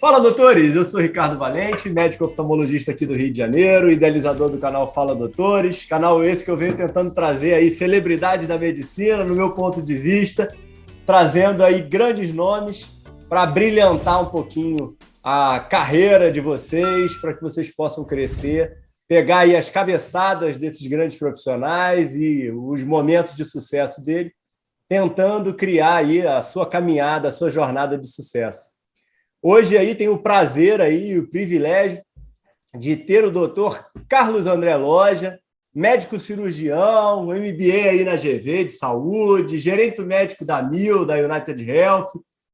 Fala, doutores! Eu sou Ricardo Valente, médico oftalmologista aqui do Rio de Janeiro, idealizador do canal Fala Doutores, canal esse que eu venho tentando trazer aí celebridades da medicina, no meu ponto de vista, trazendo aí grandes nomes para brilhantar um pouquinho a carreira de vocês, para que vocês possam crescer, pegar aí as cabeçadas desses grandes profissionais e os momentos de sucesso dele, tentando criar aí a sua caminhada, a sua jornada de sucesso. Hoje aí tenho o prazer aí, o privilégio de ter o doutor Carlos André Loja, médico cirurgião, MBA aí na GV de saúde, gerente médico da MIL, da United Health,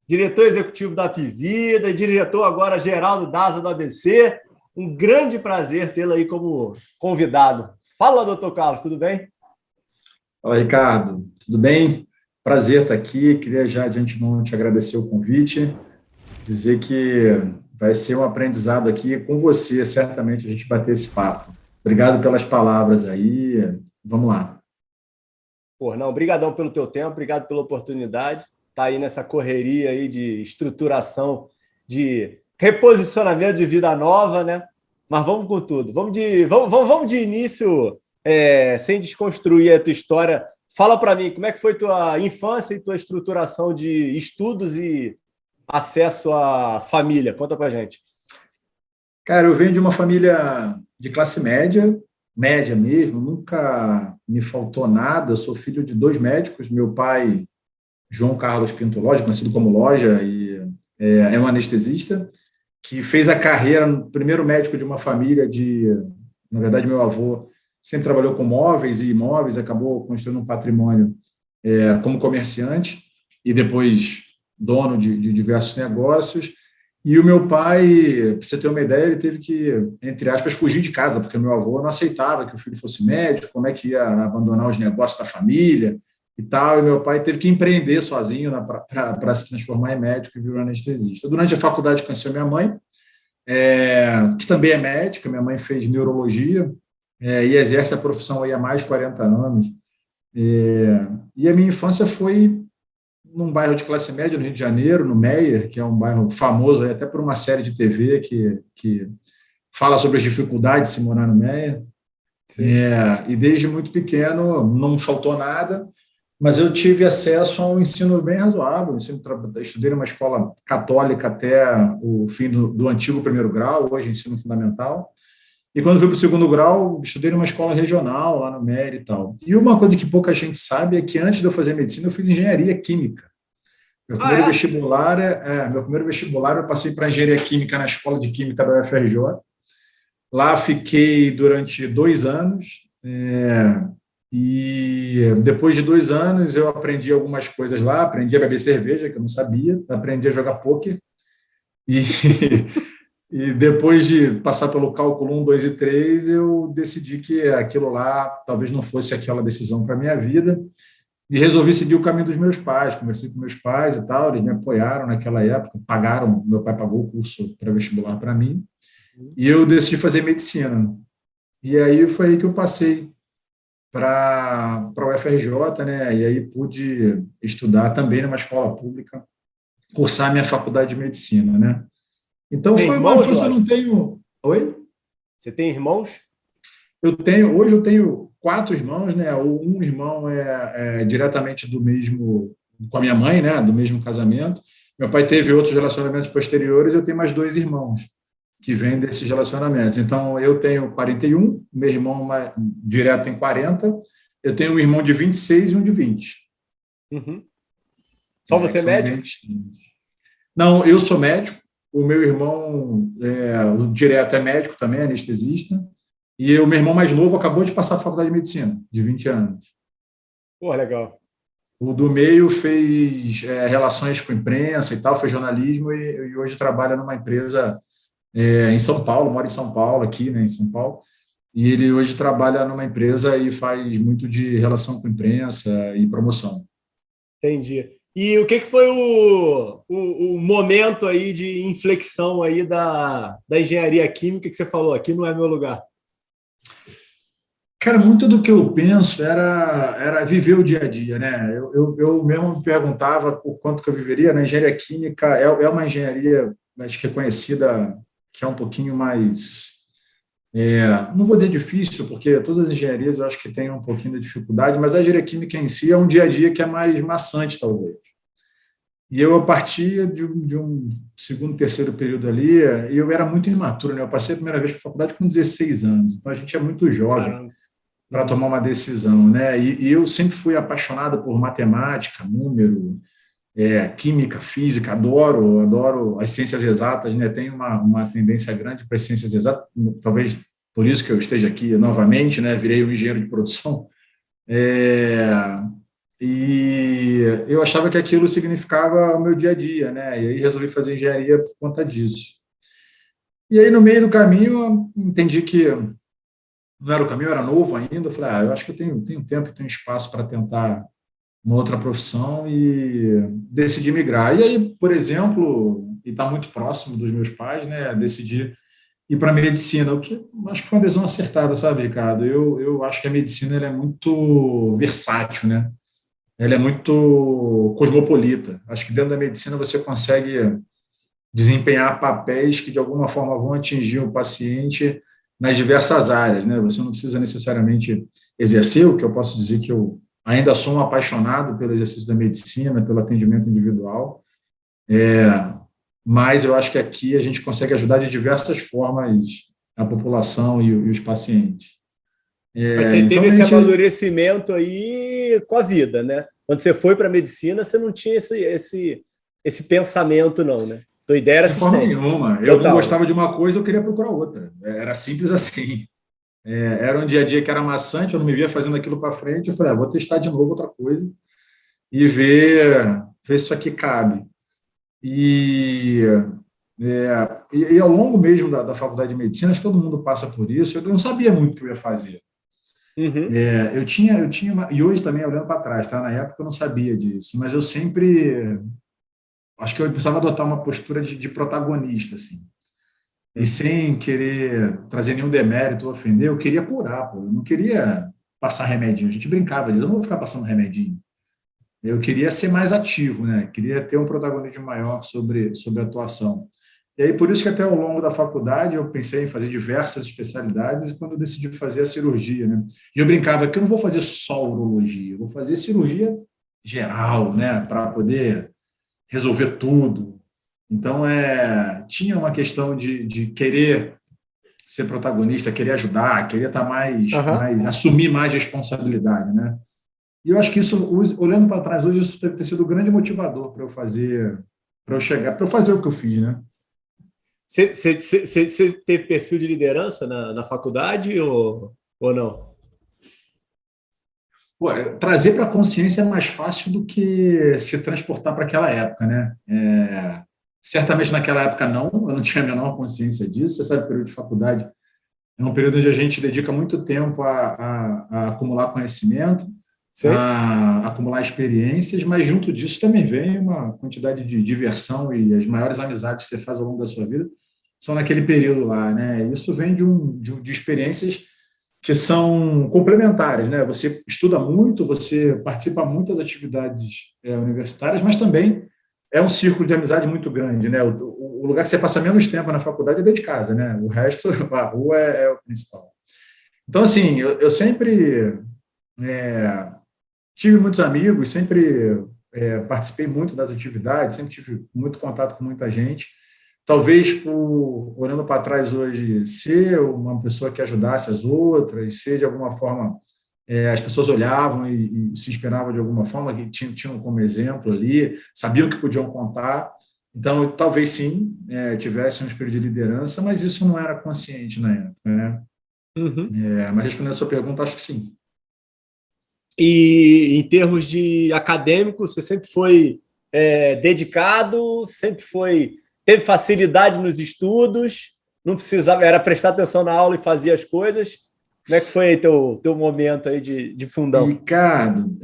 diretor executivo da Apivida, diretor agora geral do DASA do ABC. Um grande prazer tê-lo aí como convidado. Fala, doutor Carlos, tudo bem? Fala, Ricardo, tudo bem? Prazer estar aqui. Queria já de antemão te agradecer o convite, dizer que vai ser um aprendizado aqui com você, certamente, a gente bater esse papo. Obrigado pelas palavras aí, vamos lá. Pô, não, obrigadão pelo teu tempo, obrigado pela oportunidade. Tá aí nessa correria aí de estruturação, de reposicionamento de vida nova, né? Mas vamos com tudo. Vamos de início, sem desconstruir a tua história. Fala para mim, como é que foi tua infância e tua estruturação de estudos e acesso à família? Conta pra gente. Cara, eu venho de uma família de classe média, média mesmo, nunca me faltou nada. Eu sou filho de 2 médicos. Meu pai, João Carlos Pinto Loja, conhecido como Loja, é um anestesista, que fez a carreira, primeiro médico de uma família na verdade, meu avô sempre trabalhou com móveis e imóveis, acabou construindo um patrimônio como comerciante e depois dono de diversos negócios. E o meu pai, para você ter uma ideia, ele teve que, entre aspas, fugir de casa, porque o meu avô não aceitava que o filho fosse médico, como é que ia abandonar os negócios da família e tal. E meu pai teve que empreender sozinho para se transformar em médico e virou anestesista. Durante a faculdade, conheceu minha mãe, que também é médica. Minha mãe fez neurologia e exerce a profissão aí há mais de 40 anos. E a minha infância foi num bairro de classe média no Rio de Janeiro, no Meier, que é um bairro famoso até por uma série de TV que fala sobre as dificuldades de se morar no Meier. E desde muito pequeno não faltou nada, mas eu tive acesso a um ensino bem razoável. Estudei numa escola católica até o fim do antigo primeiro grau, hoje ensino fundamental. E quando fui para o segundo grau, estudei numa escola regional, lá no Meier e tal. E uma coisa que pouca gente sabe é que antes de eu fazer medicina, eu fiz engenharia química. Meu primeiro vestibular eu passei para engenharia química na Escola de Química da UFRJ. Lá fiquei durante 2 anos. E depois de 2 anos, eu aprendi algumas coisas lá. Aprendi a beber cerveja, que eu não sabia. Aprendi a jogar pôquer. E... E depois de passar pelo cálculo 1, 2 e 3, eu decidi que aquilo lá talvez não fosse aquela decisão para a minha vida e resolvi seguir o caminho dos meus pais. Conversei com meus pais e tal, eles me apoiaram naquela época, meu pai pagou o curso pré-vestibular para mim e eu decidi fazer medicina. E aí foi aí que eu passei para a UFRJ, né? E aí pude estudar também numa escola pública, cursar minha faculdade de medicina, né? Então, tem foi uma irmãos, infância, eu não tenho... Oi? Você tem irmãos? Hoje eu tenho 4 irmãos, né? Um irmão é diretamente do mesmo, com a minha mãe, né? Do mesmo casamento. Meu pai teve outros relacionamentos posteriores, eu tenho mais 2 irmãos que vêm desses relacionamentos. Então, eu tenho 41, meu irmão direto tem 40, eu tenho um irmão de 26 e um de 20. Uhum. Só você é médico? Não, eu sou médico. O meu irmão, o direto, é médico também, é anestesista. E o meu irmão mais novo acabou de passar para a faculdade de medicina, de 20 anos. Pô, legal. O do meio fez relações com imprensa e tal, fez jornalismo e hoje trabalha numa empresa em São Paulo, mora em São Paulo, aqui, né, em São Paulo. E ele hoje trabalha numa empresa e faz muito de relação com imprensa e promoção. Entendi. E o que foi o momento aí de inflexão aí da engenharia química que você falou, aqui não é meu lugar? Cara, muito do que eu penso era viver o dia a dia, né? Eu mesmo me perguntava o quanto que eu viveria. Na engenharia química é uma engenharia acho que é conhecida, que é um pouquinho mais, não vou dizer difícil, porque todas as engenharias eu acho que têm um pouquinho de dificuldade, mas a engenharia química em si é um dia a dia que é mais maçante, talvez. E eu, a partir de um segundo, terceiro período ali, eu era muito imaturo, né? Eu passei a primeira vez para a faculdade com 16 anos, então a gente é muito jovem Caramba. para tomar uma decisão, né? E eu sempre fui apaixonado por matemática, número, química, física, adoro as ciências exatas, né? Tenho uma tendência grande para as ciências exatas, talvez por isso que eu esteja aqui novamente, né? Virei um engenheiro de produção. É, e eu achava que aquilo significava o meu dia a dia, né? E aí resolvi fazer engenharia por conta disso. E aí, no meio do caminho, eu entendi que não era o caminho, eu era novo ainda. Eu falei, eu acho que eu tenho tempo, tenho espaço para tentar uma outra profissão e decidi migrar. E aí, por exemplo, e está muito próximo dos meus pais, né? Decidi ir para a medicina, o que acho que foi uma decisão acertada, sabe, Ricardo? Eu acho que a medicina ela é muito versátil, né? Ela é muito cosmopolita. Acho que dentro da medicina você consegue desempenhar papéis que de alguma forma vão atingir o paciente nas diversas áreas, né? Você não precisa necessariamente exercer, o que eu posso dizer que eu ainda sou um apaixonado pelo exercício da medicina, pelo atendimento individual, mas eu acho que aqui a gente consegue ajudar de diversas formas a população e os pacientes. Mas você Então teve a esse gente amadurecimento aí com a vida, né? Quando você foi para a medicina, você não tinha esse pensamento, não, né? Tua ideia era de forma assistência. nenhuma. Eu não Total, né? gostava de uma coisa, eu queria procurar outra. Era simples assim. Era um dia a dia que era maçante, eu não me via fazendo aquilo para frente. Eu falei, vou testar de novo outra coisa e ver se isso aqui cabe. E, e ao longo mesmo da faculdade de medicina, acho que todo mundo passa por isso. Eu não sabia muito o que eu ia fazer. Uhum. Eu tinha e hoje também olhando para trás, tá? Na época eu não sabia disso, mas eu sempre acho que eu precisava adotar uma postura de protagonista, assim. E Uhum. sem querer trazer nenhum demérito ou ofender, eu queria curar, pô. Eu não queria passar remedinho. A gente brincava disso, eu não vou ficar passando remedinho. Eu queria ser mais ativo, né? Queria ter um protagonismo maior sobre a atuação. E aí, por isso que até ao longo da faculdade eu pensei em fazer diversas especialidades e quando eu decidi fazer a cirurgia, né? E eu brincava que eu não vou fazer só urologia, eu vou fazer cirurgia geral, né? Para poder resolver tudo. Então, tinha uma questão de querer ser protagonista, querer ajudar, querer estar Aham. assumir mais responsabilidade, né? E eu acho que isso, olhando para trás hoje, isso deve ter sido o grande motivador para eu chegar, para eu fazer o que eu fiz, né? Você teve perfil de liderança na faculdade ou não? Pô, trazer para a consciência é mais fácil do que se transportar para aquela época, né? Certamente naquela época não, eu não tinha a menor consciência disso. Você sabe, o período de faculdade é um período onde a gente dedica muito tempo a acumular conhecimento, Sei? a acumular experiências, mas junto disso também vem uma quantidade de diversão e as maiores amizades que você faz ao longo da sua vida são naquele período lá, né? Isso vem de experiências que são complementares, né? Você estuda muito, você participa muito das atividades universitárias, mas também é um círculo de amizade muito grande, né? O lugar que você passa menos tempo na faculdade é dentro de casa, né? O resto, a rua é o principal. Então, assim, eu sempre tive muitos amigos, sempre participei muito das atividades, sempre tive muito contato com muita gente. Talvez, olhando para trás hoje, ser uma pessoa que ajudasse as outras, ser de alguma forma, as pessoas olhavam e se inspiravam de alguma forma, que tinham como exemplo ali, sabiam que podiam contar. Então, talvez sim, tivesse um espírito de liderança, mas isso não era consciente na época, né? Uhum. Mas respondendo a sua pergunta, acho que sim. E em termos de acadêmico, você sempre foi dedicado, sempre teve facilidade nos estudos, não precisava, era prestar atenção na aula e fazia as coisas. Como é que foi aí teu momento aí de fundão? Ricardo,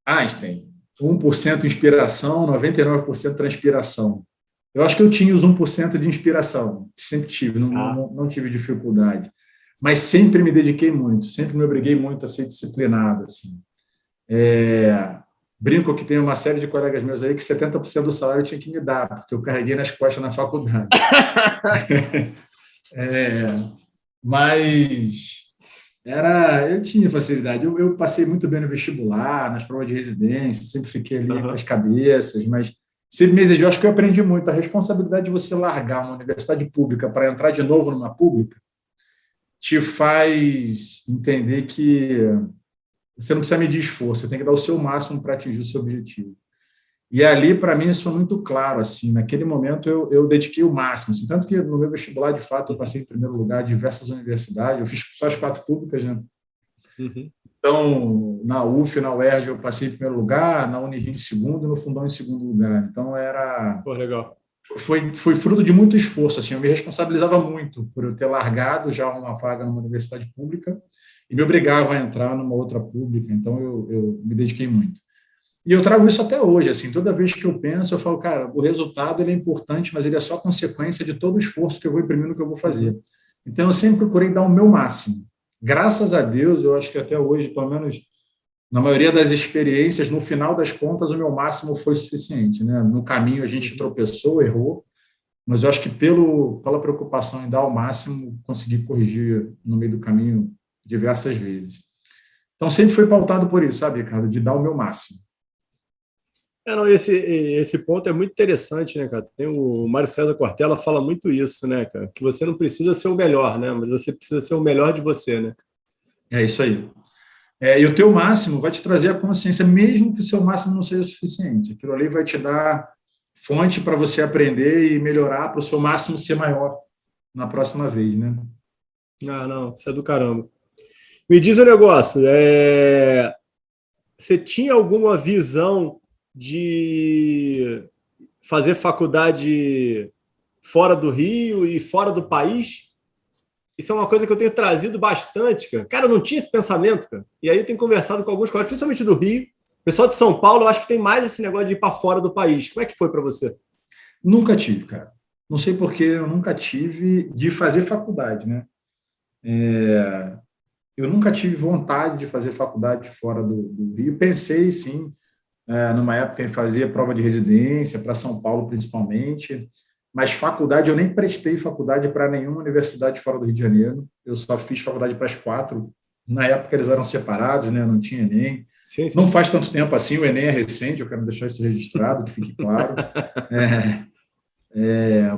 Einstein, 1% inspiração, 99% transpiração. Eu acho que eu tinha os 1% de inspiração, sempre tive, não, Ah, não, não tive dificuldade. Mas sempre me dediquei muito, sempre me obriguei muito a ser disciplinado. Assim. Brinco que tem uma série de colegas meus aí que 70% do salário eu tinha que me dar, porque eu carreguei nas costas na faculdade. Mas eu tinha facilidade. Eu passei muito bem no vestibular, nas provas de residência, sempre fiquei ali entre as cabeças, mas sempre me exigiu. Acho que eu aprendi muito a responsabilidade de você largar uma universidade pública para entrar de novo numa pública te faz entender que você não precisa medir esforço, você tem que dar o seu máximo para atingir o seu objetivo. E ali, para mim, isso foi muito claro. Assim, naquele momento, eu dediquei o máximo. Assim, tanto que no meu vestibular, de fato, eu passei em primeiro lugar em diversas universidades. Eu fiz só as 4 públicas, né? Uhum. Então, na UF, na UERJ, eu passei em primeiro lugar, na Unirio em segundo e no Fundão em segundo lugar. Então, Pô, legal. foi fruto de muito esforço. Assim, eu me responsabilizava muito por eu ter largado já uma vaga numa universidade pública e me obrigava a entrar numa outra pública. Então, eu me dediquei muito. E eu trago isso até hoje, assim, toda vez que eu penso, eu falo, cara, o resultado ele é importante, mas ele é só consequência de todo o esforço que eu vou imprimir no que eu vou fazer. Então, eu sempre procurei dar o meu máximo. Graças a Deus, eu acho que até hoje, pelo menos na maioria das experiências, no final das contas, o meu máximo foi suficiente, né? No caminho, a gente tropeçou, errou, mas eu acho que pela preocupação em dar o máximo, consegui corrigir no meio do caminho diversas vezes. Então, sempre foi pautado por isso, sabe, Ricardo, de dar o meu máximo. Não, esse ponto é muito interessante, né, cara? Tem o Mário César Cortella fala muito isso, né, cara? Que você não precisa ser o melhor, né? Mas você precisa ser o melhor de você, né? É isso aí. E o teu máximo vai te trazer a consciência, mesmo que o seu máximo não seja suficiente. Aquilo ali vai te dar fonte para você aprender e melhorar para o seu máximo ser maior na próxima vez, né? Ah, não, isso é do caramba. Me diz um negócio, você tinha alguma visão de fazer faculdade fora do Rio e fora do país? Isso é uma coisa que eu tenho trazido bastante, cara. Cara, eu não tinha esse pensamento, cara. E aí eu tenho conversado com alguns colegas, principalmente do Rio. O pessoal de São Paulo, eu acho que tem mais esse negócio de ir para fora do país. Como é que foi para você? Nunca tive, cara. Não sei por que eu nunca tive de fazer faculdade, né? Eu nunca tive vontade de fazer faculdade fora do Rio. Pensei, sim, numa época em fazer prova de residência, para São Paulo principalmente, mas faculdade, eu nem prestei faculdade para nenhuma universidade fora do Rio de Janeiro, eu só fiz faculdade para as 4, na época eles eram separados, né? Não tinha Enem, Sim, sim. Não faz tanto tempo assim, o Enem é recente, eu quero deixar isso registrado, que fique claro,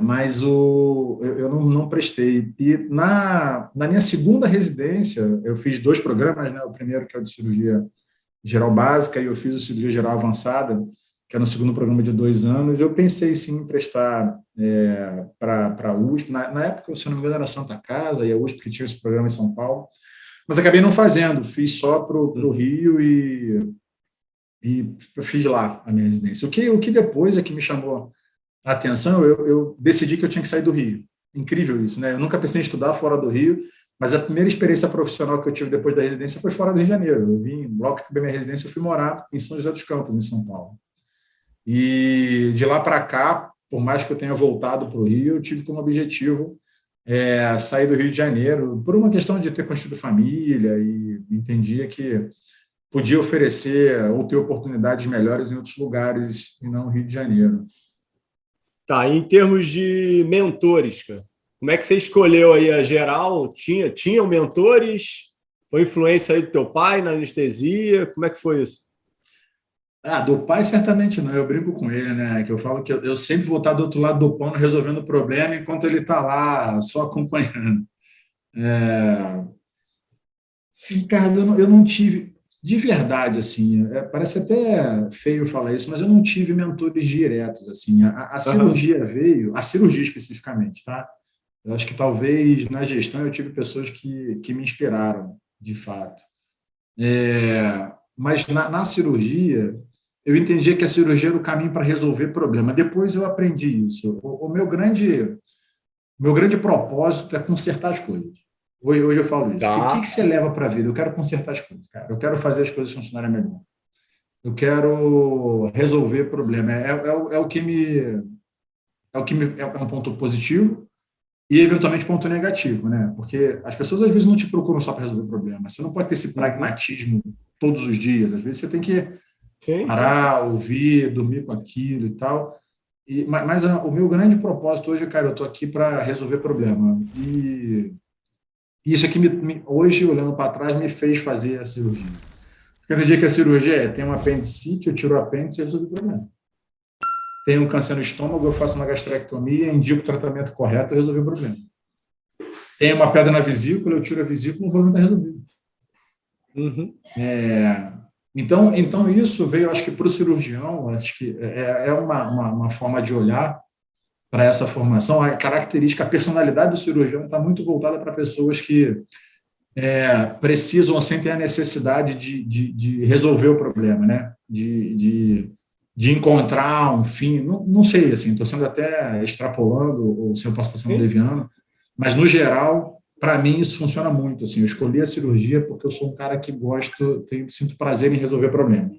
mas eu não prestei. E na minha segunda residência, eu fiz 2 programas, né? O primeiro que é o de cirurgia geral básica, e eu fiz a cirurgia geral avançada, que é no segundo programa de 2 anos. Eu pensei sim em prestar para a USP. Na época, se eu não me engano, era Santa Casa e a USP que tinha esse programa em São Paulo, mas acabei não fazendo. Fiz só para o Rio e fiz lá a minha residência. O que depois é que me chamou a atenção, eu decidi que eu tinha que sair do Rio. Incrível isso, né? Eu nunca pensei em estudar fora do Rio, mas a primeira experiência profissional que eu tive depois da residência foi fora do Rio de Janeiro. Eu vim, logo que acabei minha residência, eu fui morar em São José dos Campos, em São Paulo. E de lá para cá, por mais que eu tenha voltado para o Rio, eu tive como objetivo sair do Rio de Janeiro, por uma questão de ter construído família e entendia que podia oferecer ou ter oportunidades melhores em outros lugares e não no Rio de Janeiro. Tá, em termos de mentores, cara, como é que você escolheu aí a geral? Tinham mentores? Foi influência aí do teu pai na anestesia? Como é que foi isso? Do pai certamente não, eu brinco com ele, né? Que eu falo que eu sempre vou estar do outro lado do pano resolvendo o problema enquanto ele está lá só acompanhando. Em casa eu não tive, de verdade, assim, parece até feio falar isso, mas eu não tive mentores diretos, assim. A cirurgia veio, a cirurgia especificamente, tá? Eu acho que talvez na gestão eu tive pessoas que me inspiraram, de fato. Mas na cirurgia, eu entendia que a cirurgia era o caminho para resolver problema. Depois eu aprendi isso. O meu grande propósito é consertar as coisas. Hoje eu falo isso. Tá. O que você leva para a vida? Eu quero consertar as coisas, cara. Eu quero fazer as coisas funcionarem melhor. Eu quero resolver problema. É o que é um ponto positivo e, eventualmente, ponto negativo, né? Porque as pessoas, às vezes, não te procuram só para resolver problema. Você não pode ter esse pragmatismo todos os dias. Às vezes, você tem que Sim, sim, sim. parar, ouvir, dormir com aquilo e tal. Mas o meu grande propósito hoje, cara, eu estou aqui para resolver problema. E isso aqui, hoje, olhando para trás, me fez fazer a cirurgia. Porque tem dia que a cirurgia tem um apendicite, eu tiro o apêndice e resolvo o problema. Tem um câncer no estômago, eu faço uma gastrectomia, indico o tratamento correto e resolvi o problema. Tem uma pedra na vesícula, eu tiro a vesícula, o problema está resolvido. Uhum. Então, isso veio, acho que, para o cirurgião, acho que é uma forma de olhar para essa formação. A característica, a personalidade do cirurgião está muito voltada para pessoas que precisam, sem ter a necessidade de resolver o problema, né? De encontrar um fim. Não sei, assim, estou sendo até extrapolando, ou se eu posso estar sendo leviano, mas, no geral, para mim, isso funciona muito. Assim, eu escolhi a cirurgia porque eu sou um cara que sinto prazer em resolver problema.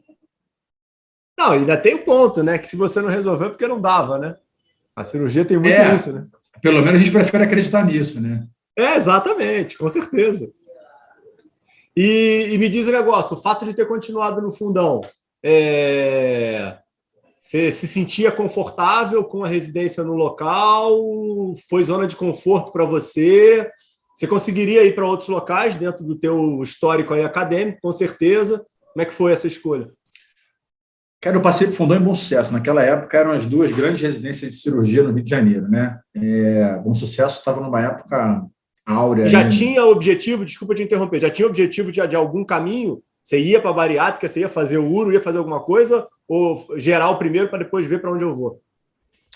Não, ainda tem o ponto, né? Que se você não resolveu, porque não dava, né? A cirurgia tem muito isso, né? Pelo menos a gente prefere acreditar nisso, né? Exatamente, com certeza. E me diz o negócio, o fato de ter continuado no fundão, você se sentia confortável com a residência no local? Foi zona de conforto para você? Você conseguiria ir para outros locais dentro do teu histórico aí acadêmico, com certeza. Como é que foi essa escolha? Cara, eu passei por Fundão em Bom Sucesso. Naquela época eram as duas grandes residências de cirurgia no Rio de Janeiro, né? Bom Sucesso estava numa época áurea. Já tinha objetivo, desculpa te interromper, já tinha objetivo de algum caminho? Você ia para a bariátrica, você ia fazer o uro, ia fazer alguma coisa? Ou geral primeiro para depois ver para onde eu vou?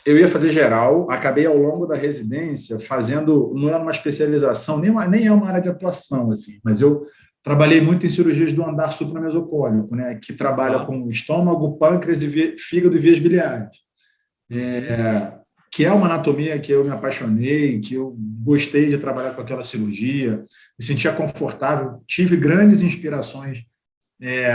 Eu ia fazer geral, acabei ao longo da residência fazendo, não era uma especialização, nem é uma área de atuação, assim, mas eu trabalhei muito em cirurgias do andar supramesocólico, né, que trabalha com estômago, pâncreas, fígado e vias biliares. Que é uma anatomia que eu me apaixonei, que eu gostei de trabalhar com aquela cirurgia, me sentia confortável, tive grandes inspirações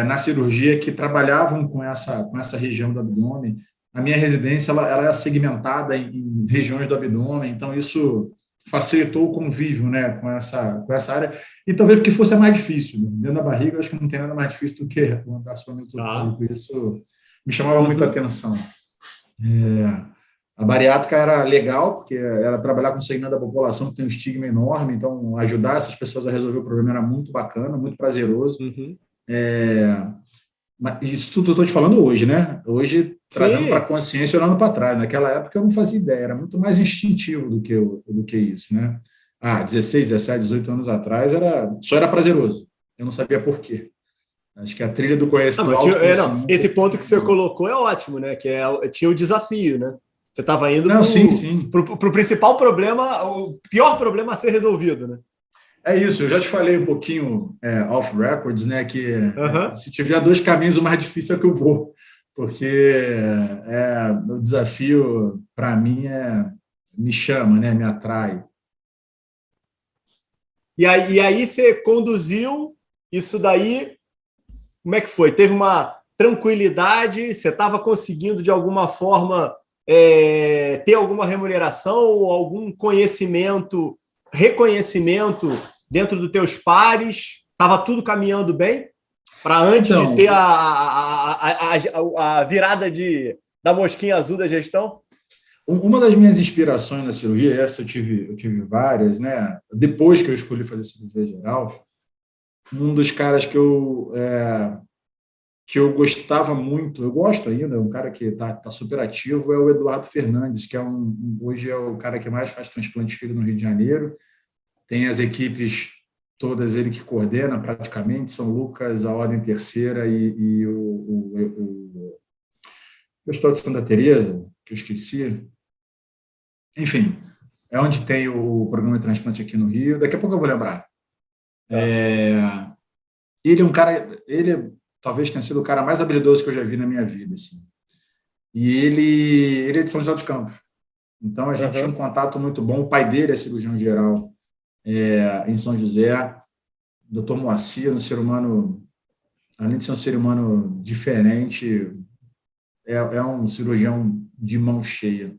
na cirurgia que trabalhavam com essa região do abdômen. A minha residência ela é segmentada em regiões do abdômen, então isso facilitou o convívio, né, com essa área, e talvez porque fosse mais difícil. Né? Dentro da barriga, eu acho que não tem nada mais difícil do que o andar supramesocólico. Isso me chamava muita atenção. A bariátrica era legal, porque era trabalhar com o segmento da população que tem um estigma enorme, então ajudar essas pessoas a resolver o problema era muito bacana, muito prazeroso. Uhum. Isso tudo eu estou te falando hoje, né? Hoje, trazendo para a consciência, olhando para trás. Naquela época eu não fazia ideia, era muito mais instintivo do que isso, né? 16, 17, 18 anos atrás só era prazeroso. Eu não sabia por quê. Acho que a trilha do conhecimento... Esse ponto que você colocou é ótimo, né? Que tinha o desafio, né? Você estava indo para o principal problema, o pior problema a ser resolvido, né? É isso, eu já te falei um pouquinho off-records, né? Que se tiver dois caminhos, o mais difícil é que eu vou, porque o desafio, para mim, me chama, né? Me atrai. E aí você conduziu isso daí, como é que foi? Teve uma tranquilidade, você estava conseguindo, de alguma forma, ter alguma remuneração ou algum reconhecimento dentro dos teus pares? Estava tudo caminhando bem? Para antes de ter a virada da mosquinha azul da gestão? Uma das minhas inspirações na cirurgia, eu tive várias, né? Depois que eu escolhi fazer cirurgia geral, um dos caras que eu gostava muito, eu gosto ainda, um cara que está super ativo, é o Eduardo Fernandes, que hoje é o cara que mais faz transplante de fígado no Rio de Janeiro. Tem as equipes todas ele que coordena praticamente, São Lucas, a Ordem Terceira e o Hospital de Santa Teresa, que eu esqueci. Enfim, é onde tem o programa de transplante aqui no Rio. Daqui a pouco eu vou lembrar. Ele é um cara, talvez tenha sido o cara mais habilidoso que eu já vi na minha vida, assim. E ele é de São José dos Campos. Então, a gente tinha um contato muito bom. O pai dele é cirurgião geral em São José. Dr. Moacir, um ser humano, além de ser um ser humano diferente, é um cirurgião de mão cheia.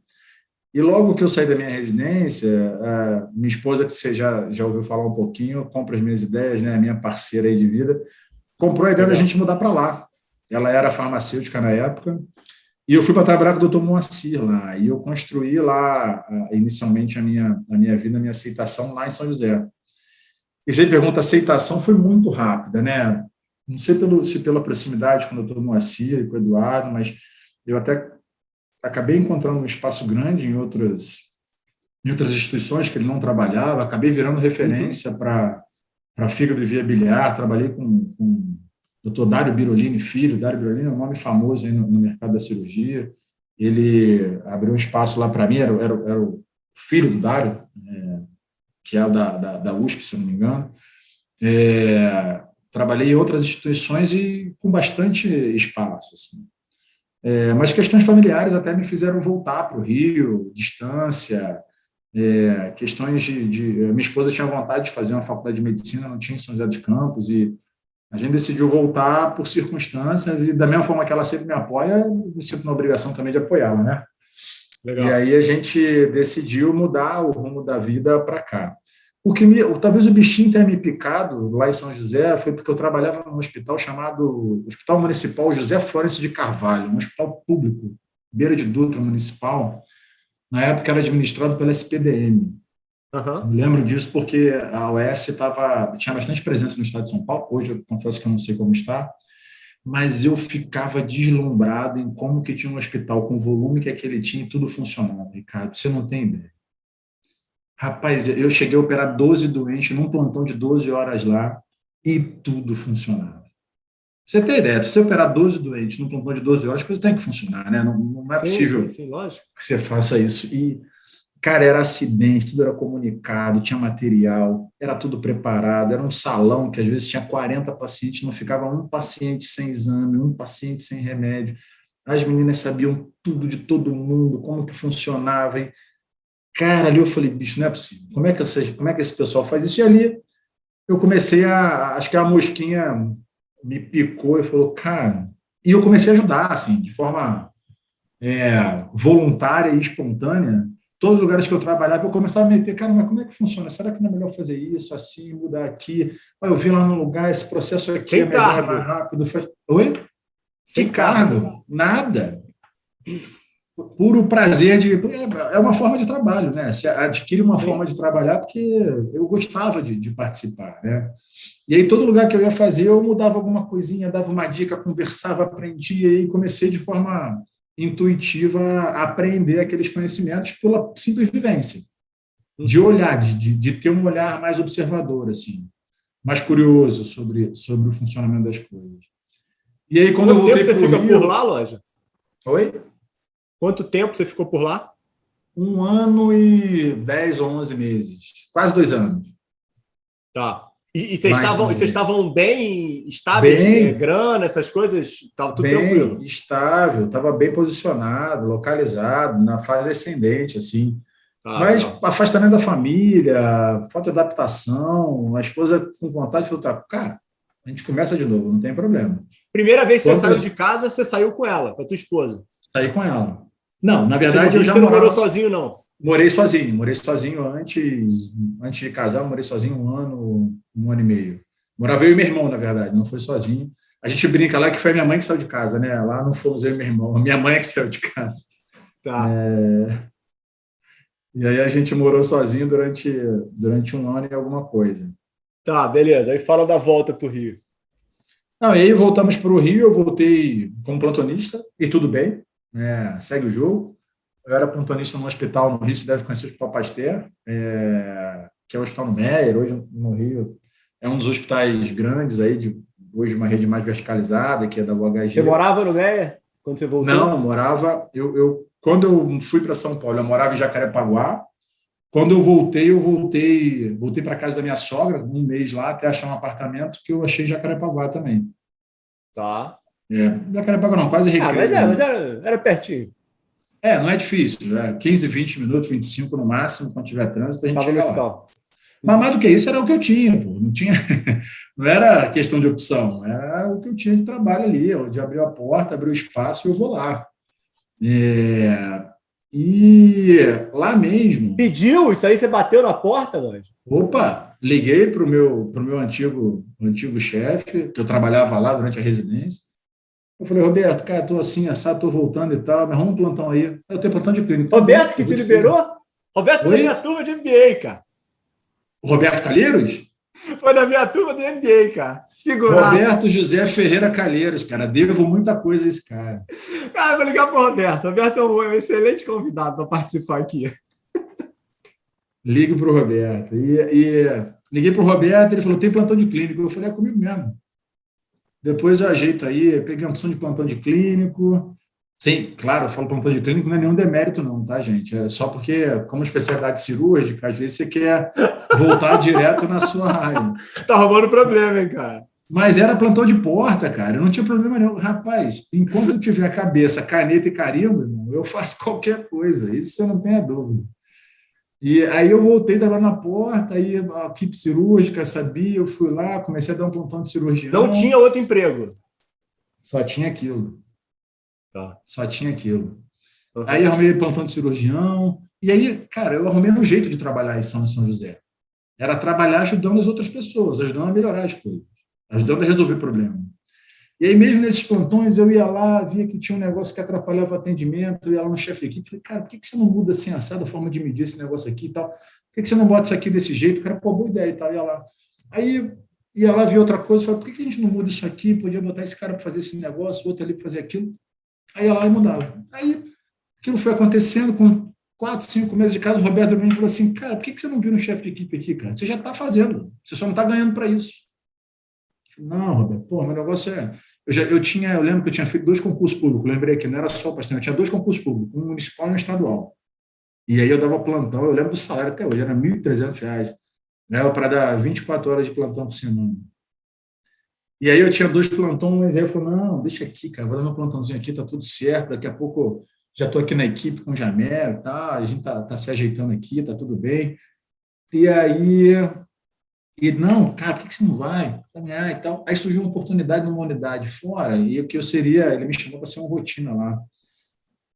E logo que eu saí da minha residência, minha esposa, que você já ouviu falar um pouquinho, compra as minhas ideias, né, a minha parceira aí de vida, comprou a ideia da gente mudar para lá. ela era farmacêutica na época, e eu fui para trabalhar com o Dr. Moacir lá, e eu construí lá, inicialmente, a minha vida, a minha aceitação lá em São José. E você pergunta, a aceitação foi muito rápida, né? Não sei se pela proximidade com o Dr. Moacir e com o Eduardo, mas eu até acabei encontrando um espaço grande em outras instituições que ele não trabalhava, acabei virando referência para fígado e via biliar, trabalhei com o Dr. Dário Birolini Filho. Dário Birolini é um nome famoso aí no mercado da cirurgia. Ele abriu um espaço lá para mim, era o filho do Dário, que é da USP, se eu não me engano. Trabalhei em outras instituições e com bastante espaço, assim. Mas questões familiares até me fizeram voltar para o Rio, distância, questões minha esposa tinha vontade de fazer uma faculdade de medicina, não tinha em São José dos Campos, e a gente decidiu voltar por circunstâncias, e da mesma forma que ela sempre me apoia, eu me sinto na obrigação também de apoiá-la, né? Legal. E aí a gente decidiu mudar o rumo da vida para cá. Talvez o bichinho tenha me picado lá em São José foi porque eu trabalhava num hospital chamado Hospital Municipal José Florence de Carvalho, um hospital público, Beira de Dutra Municipal. Na época era administrado pela SPDM. Eu lembro disso porque a OS tinha bastante presença no estado de São Paulo. Hoje eu confesso que eu não sei como está, mas eu ficava deslumbrado em como que tinha um hospital com o volume que aquele tinha e tudo funcionava, Ricardo. Você não tem ideia. Rapaz, eu cheguei a operar 12 doentes num plantão de 12 horas lá e tudo funcionava. Você tem ideia, se você operar 12 doentes num plantão de 12 horas, a coisa tem que funcionar, né? Não é possível sim, lógico, que você faça isso. E, cara, era acidente, tudo era comunicado, tinha material, era tudo preparado, era um salão que às vezes tinha 40 pacientes, não ficava um paciente sem exame, um paciente sem remédio. As meninas sabiam tudo de todo mundo, como que funcionava. E, cara, ali eu falei, bicho, não é possível. Como é que esse pessoal faz isso? E ali eu comecei acho que a mosquinha me picou e falou, cara, e eu comecei a ajudar, assim, de forma voluntária e espontânea. Todos os lugares que eu trabalhava, eu começava a meter, cara, mas como é que funciona? Será que não é melhor fazer isso, assim, mudar aqui? Eu vi lá no lugar, esse processo aqui sem é melhor, cargo. mais rápido. Oi? Sem cargo, nada. Puro prazer é uma forma de trabalho, né? Você adquire uma forma de trabalhar porque eu gostava de participar, né? E aí, todo lugar que eu ia fazer, eu mudava alguma coisinha, dava uma dica, conversava, aprendia, e comecei de forma intuitiva a aprender aqueles conhecimentos pela simples vivência, de olhar, de ter um olhar mais observador, assim, mais curioso sobre o funcionamento das coisas. E aí, quando eu voltei para o Rio... Quanto tempo você fica por lá, Loja? Oi? Quanto tempo você ficou por lá? 1 ano e 10 ou 11 meses. Quase 2 anos. Tá. E vocês estavam bem estáveis? Grana, essas coisas? Estava tudo tranquilo? Bem estável, estava bem posicionado, localizado, na fase ascendente, assim. Mas afastamento da família, falta de adaptação, a esposa com vontade de voltar. Cara, a gente começa de novo, não tem problema. Primeira vez que você saiu de casa, você saiu com ela, com a tua esposa? Saí com ela. Não, na verdade, você não morou sozinho, não? Morei sozinho antes de casar, eu morei sozinho 1 ano e meio. Morava eu e meu irmão, na verdade, não foi sozinho. A gente brinca lá que foi a minha mãe que saiu de casa, né? Lá não fomos eu e meu irmão, a minha mãe é que saiu de casa. Tá. E aí a gente morou sozinho durante 1 ano e alguma coisa. Tá, beleza. Aí fala da volta para o Rio. Não, e aí voltamos para o Rio, eu voltei como plantonista, e tudo bem, segue o jogo. Eu era plantonista no hospital no Rio, você deve conhecer o Hospital Pasteur, que é o hospital no Meier, hoje no Rio. É um dos hospitais grandes aí, hoje uma rede mais verticalizada, que é da UHG. Você morava no Meier quando você voltou? Não, morava... Quando eu fui para São Paulo, eu morava em Jacarepaguá. Quando eu voltei para casa da minha sogra, 1 mês lá, até achar um apartamento que eu achei em Jacarepaguá também. Tá. Jacarepaguá não, quase Recreio. Mas era pertinho. Não é difícil, 15, 20 minutos, 25 no máximo, quando tiver trânsito, a gente chega lá. Hospital. Mas mais do que isso, era o que eu tinha, pô. Não era questão de opção, era o que eu tinha de trabalho ali, onde abriu a porta, abriu o espaço e eu vou lá. E lá mesmo... Pediu? Isso aí você bateu na porta, Loja? Opa, liguei para o meu antigo chefe, que eu trabalhava lá durante a residência. Eu falei, Roberto, cara, tô assim, assado, tô voltando e tal, me arruma um plantão aí. Eu tenho plantão de clínico. Tá bom, Roberto que eu vou te de folga. liberou? Roberto foi da minha Oi? turma de MBA, cara. O Roberto Calheiros? Foi da minha turma de MBA, cara. Figuraça. Roberto José Ferreira Calheiros, cara. Devo muita coisa a esse cara. Cara, eu vou ligar pro Roberto. Roberto é um excelente convidado para participar aqui. Ligo para o Roberto. Liguei para o Roberto, ele falou: tem plantão de clínico. Eu falei: é comigo mesmo. Depois eu ajeito aí, peguei uma opção de plantão de clínico. Sim, claro, eu falo plantão de clínico, não é nenhum demérito, não, tá, gente? É só porque, como especialidade cirúrgica, às vezes você quer voltar direto na sua área. Tá arrumando problema, hein, cara? Mas era plantão de porta, cara. Eu não tinha problema nenhum. Rapaz, enquanto eu tiver cabeça, caneta e carimbo, irmão, eu faço qualquer coisa. Isso você não tem a dúvida. E aí eu voltei, estava na porta, aí a equipe cirúrgica sabia, eu fui lá, comecei a dar um plantão de Não cirurgião, tinha outro emprego. só tinha aquilo, Tá. só tinha aquilo. Aí Uhum. eu arrumei plantão de cirurgião, e aí, cara, eu arrumei um jeito de trabalhar em São José. Era trabalhar ajudando as outras pessoas, ajudando a melhorar as coisas, ajudando a resolver problemas. E aí, mesmo nesses plantões, eu ia lá, via que tinha um negócio que atrapalhava o atendimento, eu ia lá no chefe de equipe, falei, cara, por que você não muda assim, assado, a forma de medir esse negócio aqui e tal? Por que você não bota isso aqui desse jeito? O cara, pô, boa ideia e tal, ia lá. Aí, ia lá, via outra coisa, falei, por que a gente não muda isso aqui? Podia botar esse cara para fazer esse negócio, outro ali para fazer aquilo. Aí ia lá e mudava. Aí, aquilo foi acontecendo com 4, 5 meses de casa, o Roberto me falou assim, cara, por que você não vira um chefe de equipe aqui, cara? Você já está fazendo, você só não está ganhando para isso. Não, Roberto, pô, meu negócio é. Eu lembro que eu tinha feito 2 concursos públicos, lembrei que não era só para eu tinha 2 concursos públicos, um municipal e um estadual. E aí eu dava plantão, eu lembro do salário até hoje, era R$ 1.300, né, para dar 24 horas de plantão por semana. E aí eu tinha 2 plantões, aí eu falei, não, deixa aqui, cara, vou dar meu plantãozinho aqui, tá tudo certo, daqui a pouco já estou aqui na equipe com o Jamel, tá, a gente tá se ajeitando aqui, tá tudo bem. E aí e não, cara, por que você não vai? Caminhar e tal. Aí surgiu uma oportunidade numa unidade fora, e o que eu seria, ele me chamou para ser um rotina lá.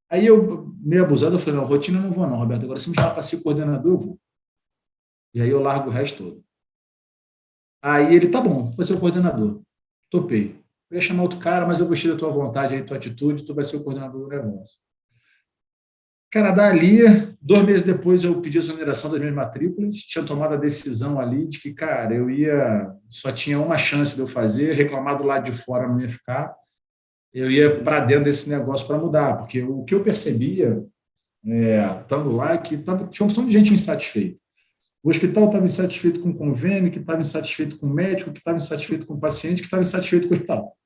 Aí eu, meio abusado, eu falei, não, rotina eu não vou não, Roberto, agora se me chamar para ser coordenador, eu vou. E aí eu largo o resto todo. Aí ele, tá bom, vai ser o coordenador. Topei. Eu ia chamar outro cara, mas eu gostei da tua vontade aí, tua atitude, tu vai ser o coordenador do negócio. Cara, dali, 2 meses depois, eu pedi a exoneração das minhas matrículas, tinha tomado a decisão ali de que, cara, só tinha uma chance de eu fazer, reclamar do lado de fora não ia ficar, eu ia para dentro desse negócio para mudar, porque o que eu percebia, estando lá, é que tinha uma opção de gente insatisfeita. O hospital estava insatisfeito com o convênio, que estava insatisfeito com o médico, que estava insatisfeito com o paciente, que estava insatisfeito com o hospital.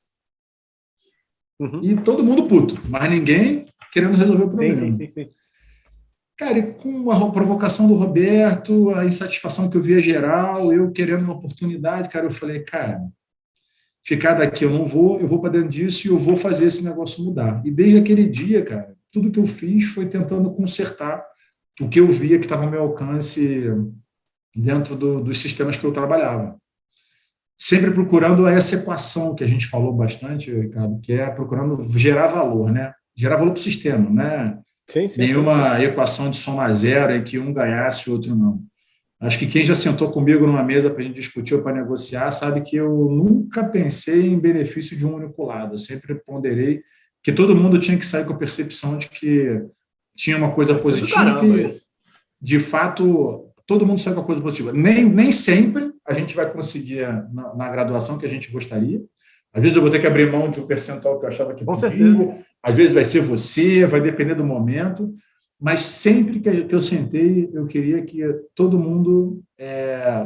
Uhum. E todo mundo puto, mas ninguém querendo resolver o Sim, problema. sim, sim, sim. Cara, e com a provocação do Roberto, a insatisfação que eu via geral, eu querendo uma oportunidade, cara, eu falei, cara, ficar daqui eu vou para dentro disso e eu vou fazer esse negócio mudar. E desde aquele dia, cara, tudo que eu fiz foi tentando consertar o que eu via que estava ao meu alcance dentro dos sistemas que eu trabalhava. Sempre procurando essa equação que a gente falou bastante, Ricardo, que é procurando gerar valor, né? Gerar valor para o sistema, né? Sim, sim, sim, sim. Nenhuma equação de soma zero em que um ganhasse e o outro não. Acho que quem já sentou comigo numa mesa para a gente discutir ou para negociar sabe que eu nunca pensei em benefício de um único lado. Eu sempre ponderei que todo mundo tinha que sair com a percepção de que tinha uma coisa Vai ser do positiva e caramba que, isso. de fato, todo mundo sai com a coisa positiva. Nem sempre a gente vai conseguir na graduação que a gente gostaria. Às vezes eu vou ter que abrir mão de um percentual que eu achava que Com certeza. podia, às vezes vai ser você, vai depender do momento, mas sempre que eu sentei, eu queria que todo mundo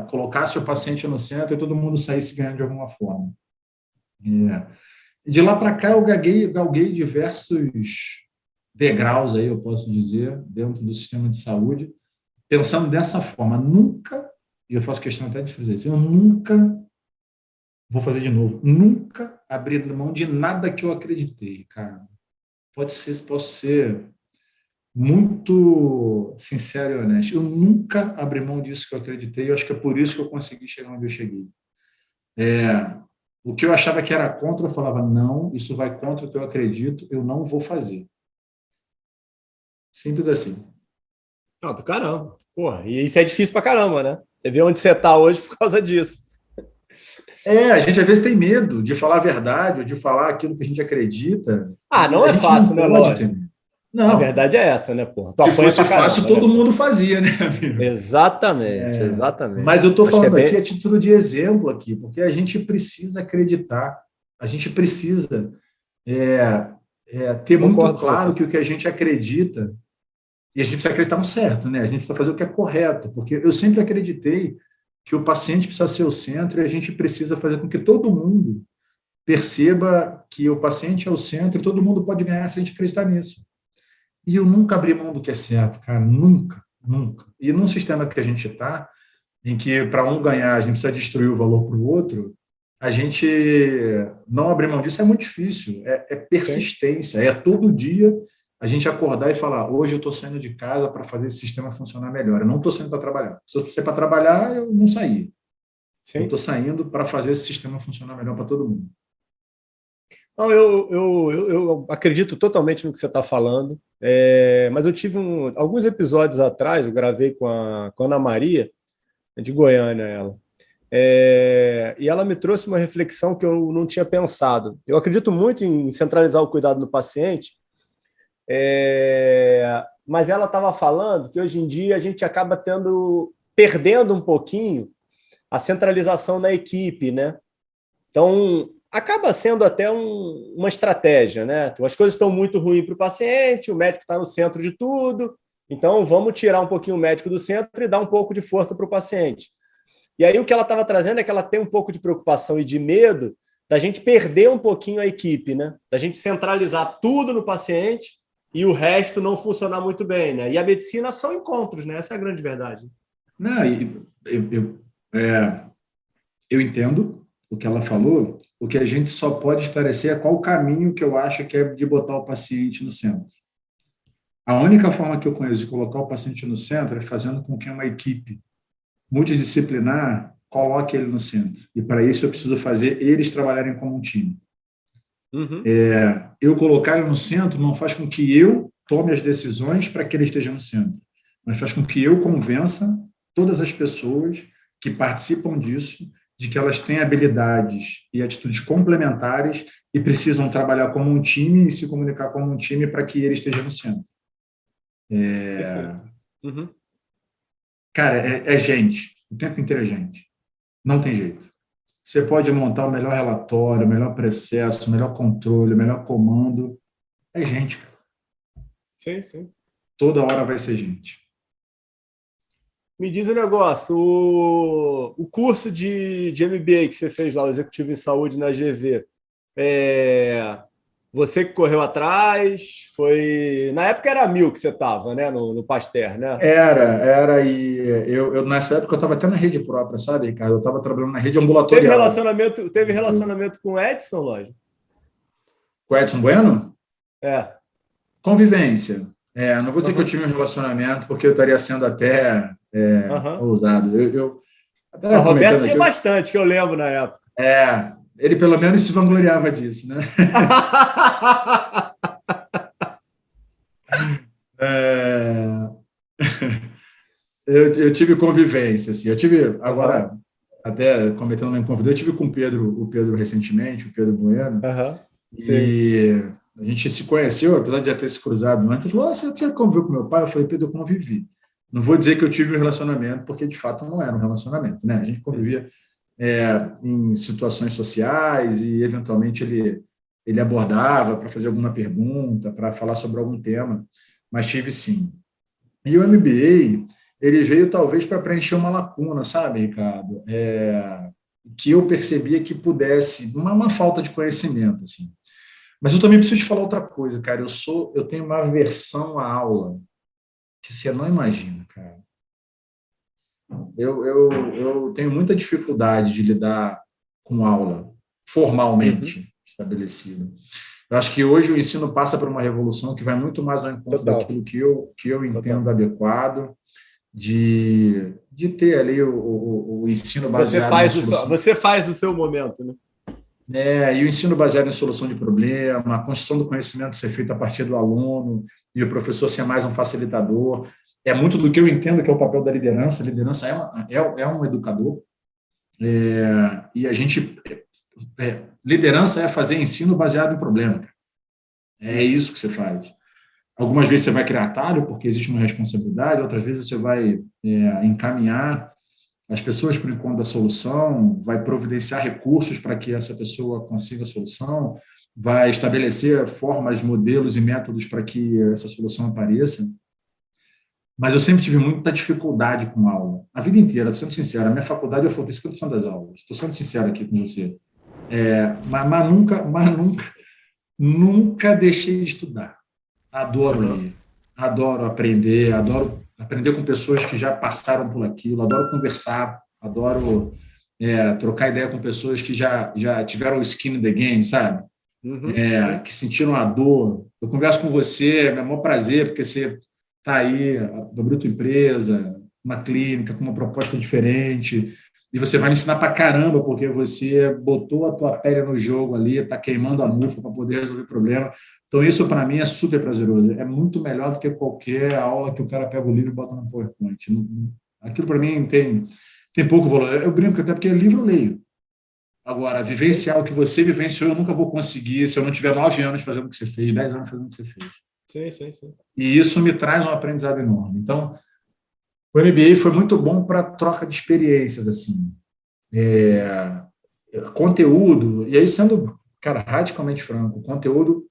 colocasse o paciente no centro e todo mundo saísse ganhando de alguma forma. De lá para cá, eu galguei diversos degraus, aí, eu posso dizer, dentro do sistema de saúde, pensando dessa forma. Nunca, e eu faço questão até de fazer isso, eu nunca, vou fazer de novo, nunca abri mão de nada que eu acreditei, cara. Posso ser muito sincero e honesto. Eu nunca abri mão disso que eu acreditei. Eu acho que é por isso que eu consegui chegar onde eu cheguei. O que eu achava que era contra, eu falava, não, isso vai contra o que eu acredito, eu não vou fazer. Simples assim. Não, do caramba. Porra, e isso é difícil pra caramba, né? Você vê onde você tá hoje por causa disso. A gente às vezes tem medo de falar a verdade ou de falar aquilo que a gente acredita. Não A é gente fácil, não né, pode ter lógico? medo. A Não, verdade é essa, né, porra? Tu se apanha fosse pra fácil, caramba, todo né? mundo fazia, né, amigo? Exatamente, Mas eu exatamente. estou Acho que é falando aqui a bem. título de exemplo aqui, porque a gente precisa acreditar, a gente precisa é, ter muito Concordo com claro você. que o que a gente acredita, e a gente precisa acreditar no certo, né? A gente precisa fazer o que é correto, porque eu sempre acreditei que o paciente precisa ser o centro e a gente precisa fazer com que todo mundo perceba que o paciente é o centro e todo mundo pode ganhar se a gente acreditar nisso. E eu nunca abri mão do que é certo, cara, nunca, nunca. E num sistema que a gente está, em que para um ganhar a gente precisa destruir o valor para o outro, a gente não abrir mão disso é muito difícil. É Sim. persistência, é todo dia a gente acordar e falar: hoje eu estou saindo de casa para fazer esse sistema funcionar melhor. Eu não estou saindo para trabalhar. Se eu fosse para trabalhar, eu não saía. Eu estou Sim. saindo para fazer esse sistema funcionar melhor para todo mundo. Não, eu acredito totalmente no que você está falando, mas eu tive alguns episódios atrás, eu gravei com a Ana Maria, de Goiânia, ela. E ela me trouxe uma reflexão que eu não tinha pensado. Eu acredito muito em centralizar o cuidado no paciente, mas ela estava falando que hoje em dia a gente acaba perdendo um pouquinho a centralização na equipe, né? Então, acaba sendo até uma estratégia, né? Então, as coisas estão muito ruins para o paciente, o médico está no centro de tudo, então vamos tirar um pouquinho o médico do centro e dar um pouco de força para o paciente. E aí o que ela estava trazendo é que ela tem um pouco de preocupação e de medo da gente perder um pouquinho a equipe, né? Da gente centralizar tudo no paciente e o resto não funcionar muito bem, né? E a medicina são encontros, né? Essa é a grande verdade. Não, eu entendo o que ela falou, o que a gente só pode esclarecer é qual o caminho que eu acho que é de botar o paciente no centro. A única forma que eu conheço de colocar o paciente no centro é fazendo com que uma equipe multidisciplinar coloque ele no centro. E para isso eu preciso fazer eles trabalharem como um time. Uhum. Eu colocar ele no centro não faz com que eu tome as decisões para que ele esteja no centro, mas faz com que eu convença todas as pessoas que participam disso de que elas têm habilidades e atitudes complementares e precisam trabalhar como um time e se comunicar como um time para que ele esteja no centro. Perfeito. Uhum. Cara, é gente. O tempo inteiro é gente. Não tem jeito. Você pode montar o melhor relatório, o melhor processo, o melhor controle, o melhor comando. É gente, cara. Sim, sim. Toda hora vai ser gente. Me diz um negócio, o curso de MBA que você fez lá, o Executivo em Saúde na GV, você que correu atrás, foi... Na época era 1.000 que você estava, né, no Pasteur, né? E nessa época eu estava até na rede própria, sabe, Ricardo? Eu estava trabalhando na rede Teve ambulatorial. relacionamento, teve relacionamento com o Edson, lógico? Com o Edson Bueno? É. Convivência. Não vou dizer que eu Uhum. tive um relacionamento, porque eu estaria sendo até Uhum. ousado. Eu O até Roberto comentando tinha aqui, bastante, que eu lembro na época. ele pelo menos se vangloriava disso, né? É, eu tive convivência, assim. Eu tive, Uhum. agora, até comentando uma inconfidência, eu tive com o Pedro recentemente, o Pedro Bueno, Uhum. Sim. e a gente se conheceu, apesar de já ter se cruzado antes. Ele falou: você conviveu com meu pai? Eu falei: Pedro, eu convivi. Não vou dizer que eu tive um relacionamento, porque de fato não era um relacionamento, né? A gente Uhum. convivia em situações sociais e eventualmente ele abordava para fazer alguma pergunta, para falar sobre algum tema, mas tive sim. E o MBA, ele veio talvez para preencher uma lacuna, sabe, Ricardo? Que eu percebia que pudesse, uma falta de conhecimento, assim. Mas eu também preciso te falar outra coisa, cara. Eu tenho uma aversão à aula que você não imagina, cara. Eu tenho muita dificuldade de lidar com aula Uhum. formalmente estabelecida. Eu acho que hoje o ensino passa por uma revolução que vai muito mais ao encontro Total, daquilo que eu total. entendo adequado, de ter ali o ensino baseado na solução. Você faz o seu momento, né? E o ensino baseado em solução de problema, a construção do conhecimento ser feita a partir do aluno e o professor ser mais um facilitador. É muito do que eu entendo que é o papel da liderança. A liderança é um educador. E a gente... liderança é fazer ensino baseado em problema. Cara. É isso que você faz. Algumas vezes você vai criar atalho, porque existe uma responsabilidade, outras vezes você vai encaminhar as pessoas para o encontro da solução, vai providenciar recursos para que essa pessoa consiga a solução, vai estabelecer formas, modelos e métodos para que essa solução apareça. Mas eu sempre tive muita dificuldade com aula. A vida inteira, estou sendo sincero, a minha faculdade eu faltei 50% das aulas. Estou sendo sincero aqui com você. Nunca deixei de estudar. Adoro ler, adoro aprender com pessoas que já passaram por aquilo, adoro conversar, adoro trocar ideia com pessoas que já tiveram skin in the game, sabe? Que sentiram a dor. Eu converso com você, é meu maior prazer, porque você está aí, abriu tua empresa, uma clínica com uma proposta diferente, e você vai me ensinar para caramba, porque você botou a tua pele no jogo ali, está queimando a mufa para poder resolver o problema. Então, isso para mim é super prazeroso. É muito melhor do que qualquer aula que o cara pega o livro e bota no PowerPoint. Aquilo para mim tem pouco valor. Eu brinco até porque livro eu leio. Agora, vivenciar o que você vivenciou, eu nunca vou conseguir se eu não tiver 9 anos fazendo o que você fez, 10 anos fazendo o que você fez. Sim. E isso me traz um aprendizado enorme. Então, o MBA foi muito bom para troca de experiências, assim. Conteúdo, e aí sendo, cara, radicalmente franco, conteúdo,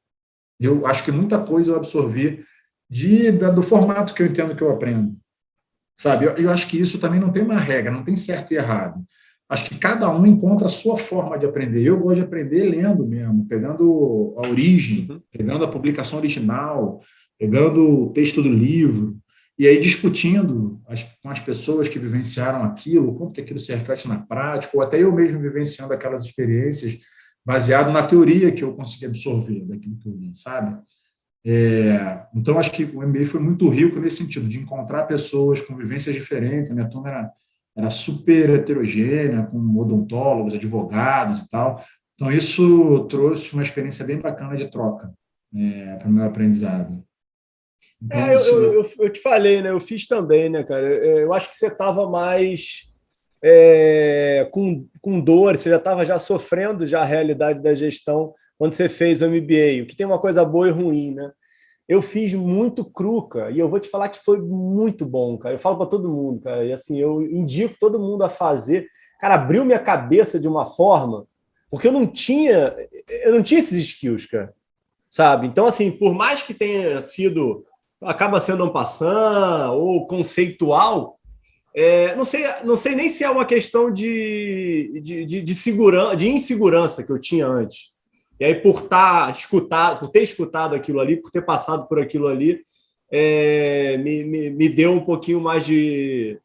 eu acho que muita coisa eu absorvi do formato que eu entendo que eu aprendo. Sabe? Eu acho que isso também não tem uma regra, não tem certo e errado. Acho que cada um encontra a sua forma de aprender. Eu gosto de aprender lendo mesmo, pegando a origem, pegando a publicação original, pegando o texto do livro, e aí discutindo com as pessoas que vivenciaram aquilo, como que aquilo se reflete na prática, ou até eu mesmo vivenciando aquelas experiências baseado na teoria que eu consegui absorver daquilo que eu li, sabe? Então, acho que o MBA foi muito rico nesse sentido, de encontrar pessoas com vivências diferentes. A minha turma era super heterogênea, com odontólogos, advogados e tal. Então, isso trouxe uma experiência bem bacana de troca para o meu aprendizado. Então, Eu te falei, né? Eu fiz também, né, cara? Eu acho que você estava mais com dor, você já estava já sofrendo já a realidade da gestão quando você fez o MBA, o que tem uma coisa boa e ruim, né? Eu fiz muito cruca e eu vou te falar que foi muito bom, cara. Eu falo para todo mundo, cara, e assim, eu indico todo mundo a fazer. Cara, abriu minha cabeça de uma forma, porque eu não tinha esses skills, cara, sabe? Então, assim, por mais que tenha sido, acaba sendo um passant ou conceitual, não sei nem se é uma questão de segurança, de insegurança que eu tinha antes. E aí, por ter escutado aquilo ali, por ter passado por aquilo ali, me deu um pouquinho mais de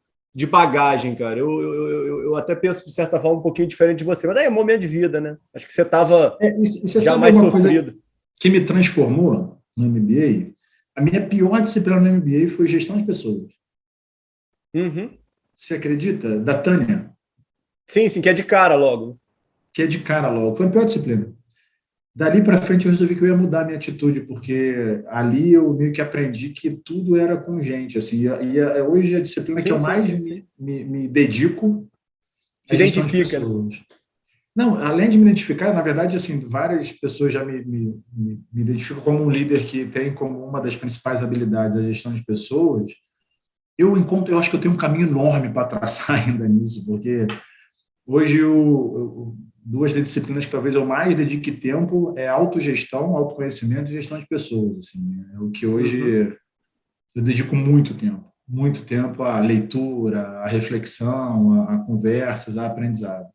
bagagem, cara. Eu até penso, de certa forma, um pouquinho diferente de você. Mas aí é um momento de vida, né? Acho que você estava você já sabe mais uma coisa sofrido. que me transformou no MBA? A minha pior disciplina no MBA foi gestão de pessoas. Você acredita? Da Tânia. Sim, que é de cara logo. Que é de cara logo. Foi a pior disciplina. Dali para frente eu resolvi que eu ia mudar a minha atitude, porque ali eu meio que aprendi que tudo era com gente. Assim, hoje a disciplina que eu mais me dedico é gestão de Identifica, né? pessoas. Não, além de me identificar, na verdade, assim, várias pessoas já me identificam como um líder que tem como uma das principais habilidades a gestão de pessoas. Eu acho que eu tenho um caminho enorme para traçar ainda nisso, porque hoje duas das disciplinas que talvez eu mais dedique tempo é autogestão, autoconhecimento e gestão de pessoas. Assim, é o que hoje eu dedico muito tempo à leitura, à reflexão, a conversas, a aprendizado.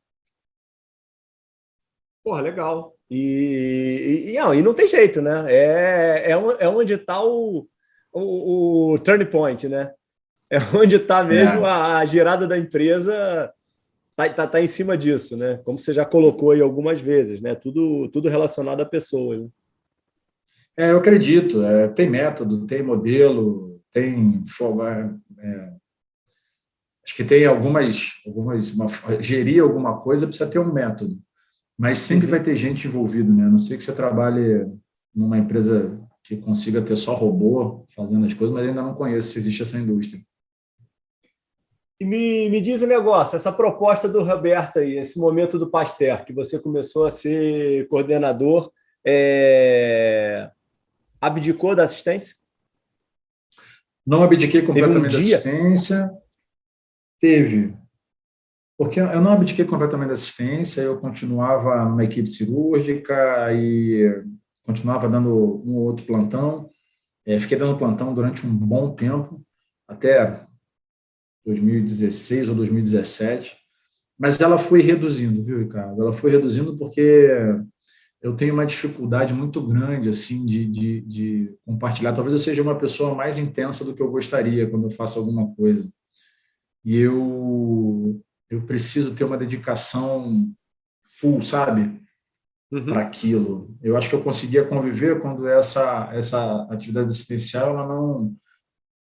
Porra, legal. E não tem jeito, né? É onde está o turning point, né? É onde está mesmo a girada da empresa, tá em cima disso, né? Como você já colocou aí algumas vezes, né? Tudo relacionado a pessoas. Né? Eu acredito. Tem método, tem modelo, tem acho que tem gerir alguma coisa precisa ter um método, mas sempre vai ter gente envolvida, né? A não ser que você trabalhe numa empresa que consiga ter só robô fazendo as coisas, mas ainda não conheço se existe essa indústria. E me diz um negócio, essa proposta do Roberto aí, esse momento do Pasteur, que você começou a ser coordenador, abdicou da assistência? Não abdiquei Teve um completamente da dia? assistência, teve, porque eu não abdiquei completamente da assistência, eu continuava numa equipe cirúrgica e continuava dando um ou outro plantão. Fiquei dando plantão durante um bom tempo, até 2016 ou 2017, mas ela foi reduzindo, viu, Ricardo? Ela foi reduzindo porque eu tenho uma dificuldade muito grande assim de compartilhar. Talvez eu seja uma pessoa mais intensa do que eu gostaria quando eu faço alguma coisa. E eu preciso ter uma dedicação full, sabe? Para Uhum. aquilo. Eu acho que eu conseguia conviver quando essa atividade assistencial ela não.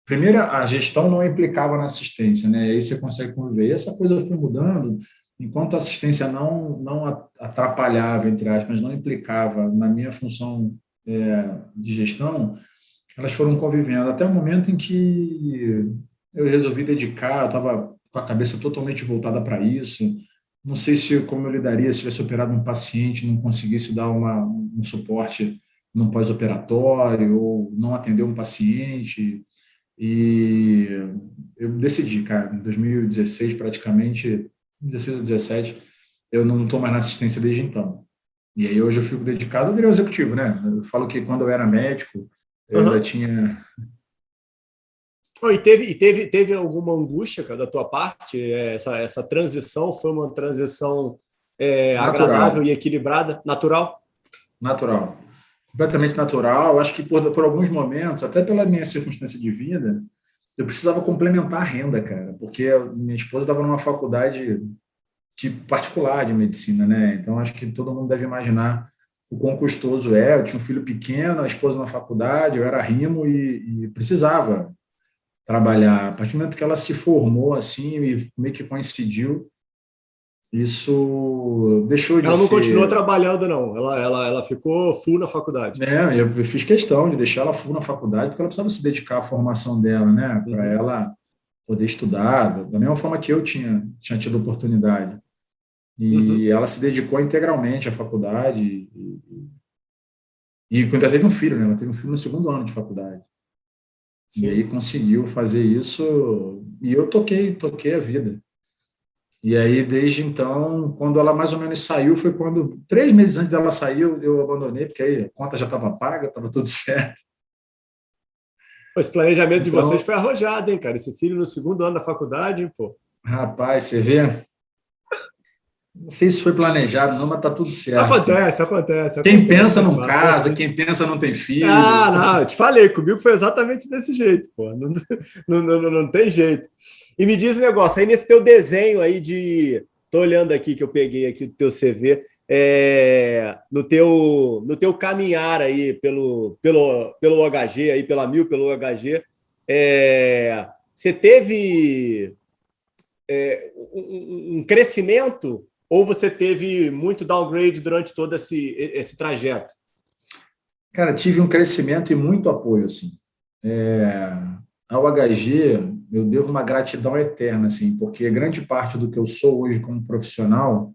Primeiro, a gestão não implicava na assistência, né? Aí você consegue conviver. E essa coisa foi mudando, enquanto a assistência não atrapalhava, entre aspas, não implicava na minha função de gestão, elas foram convivendo até o momento em que eu resolvi dedicar, eu estava com a cabeça totalmente voltada para isso. Não sei se como eu lidaria se tivesse operado um paciente, não conseguisse dar um suporte no pós-operatório ou não atender um paciente. E eu decidi, cara, em 2016, praticamente, 16 ou 17, eu não estou mais na assistência desde então. E aí hoje eu fico dedicado, eu virei um executivo, né? Eu falo que quando eu era médico, eu ainda Uhum. tinha Oh, e teve alguma angústia, cara, da tua parte? Essa transição foi uma transição agradável natural, e equilibrada, natural? natural, completamente natural. Eu acho que por alguns momentos, até pela minha circunstância de vida, eu precisava complementar a renda, cara, porque minha esposa estava numa faculdade particular de medicina, né? Então acho que todo mundo deve imaginar o quão custoso é. Eu tinha um filho pequeno, a esposa na faculdade, eu era rimo e precisava trabalhar. A partir do momento que ela se formou assim e meio que coincidiu, isso deixou de Ela não continuou ser, trabalhando, não. Ela ficou full na faculdade. né? Eu fiz questão de deixar ela full na faculdade porque ela precisava se dedicar à formação dela, né? Para Uhum. ela poder estudar da mesma forma que eu tinha tido oportunidade. Uhum. E ela se dedicou integralmente à faculdade e ainda teve um filho, né? Ela teve um filho no segundo ano de faculdade. E aí Sim. conseguiu fazer isso e eu toquei a vida. E aí, desde então, quando ela mais ou menos saiu, foi quando, 3 meses antes dela sair, eu abandonei, porque aí a conta já estava paga, estava tudo certo. Esse planejamento de vocês Então, foi arrojado, hein, cara? Esse filho no segundo ano da faculdade, pô. rapaz, você vê, não sei se foi planejado, não, mas está tudo certo. Acontece, acontece, Quem acontece. pensa Faz não parte. Tô casa, assim. quem pensa não tem filho. Ah, não, eu te falei, comigo foi exatamente desse jeito, pô. Não, não tem jeito. E me diz um negócio, aí nesse teu desenho aí de. Tô olhando aqui que eu peguei aqui do teu CV, no teu caminhar aí pelo OHG, aí pela Mil, pelo OHG, você teve um crescimento ou você teve muito downgrade durante todo esse trajeto? Cara, tive um crescimento e muito apoio, assim. É, ao HG, eu devo uma gratidão eterna, assim, porque grande parte do que eu sou hoje como profissional,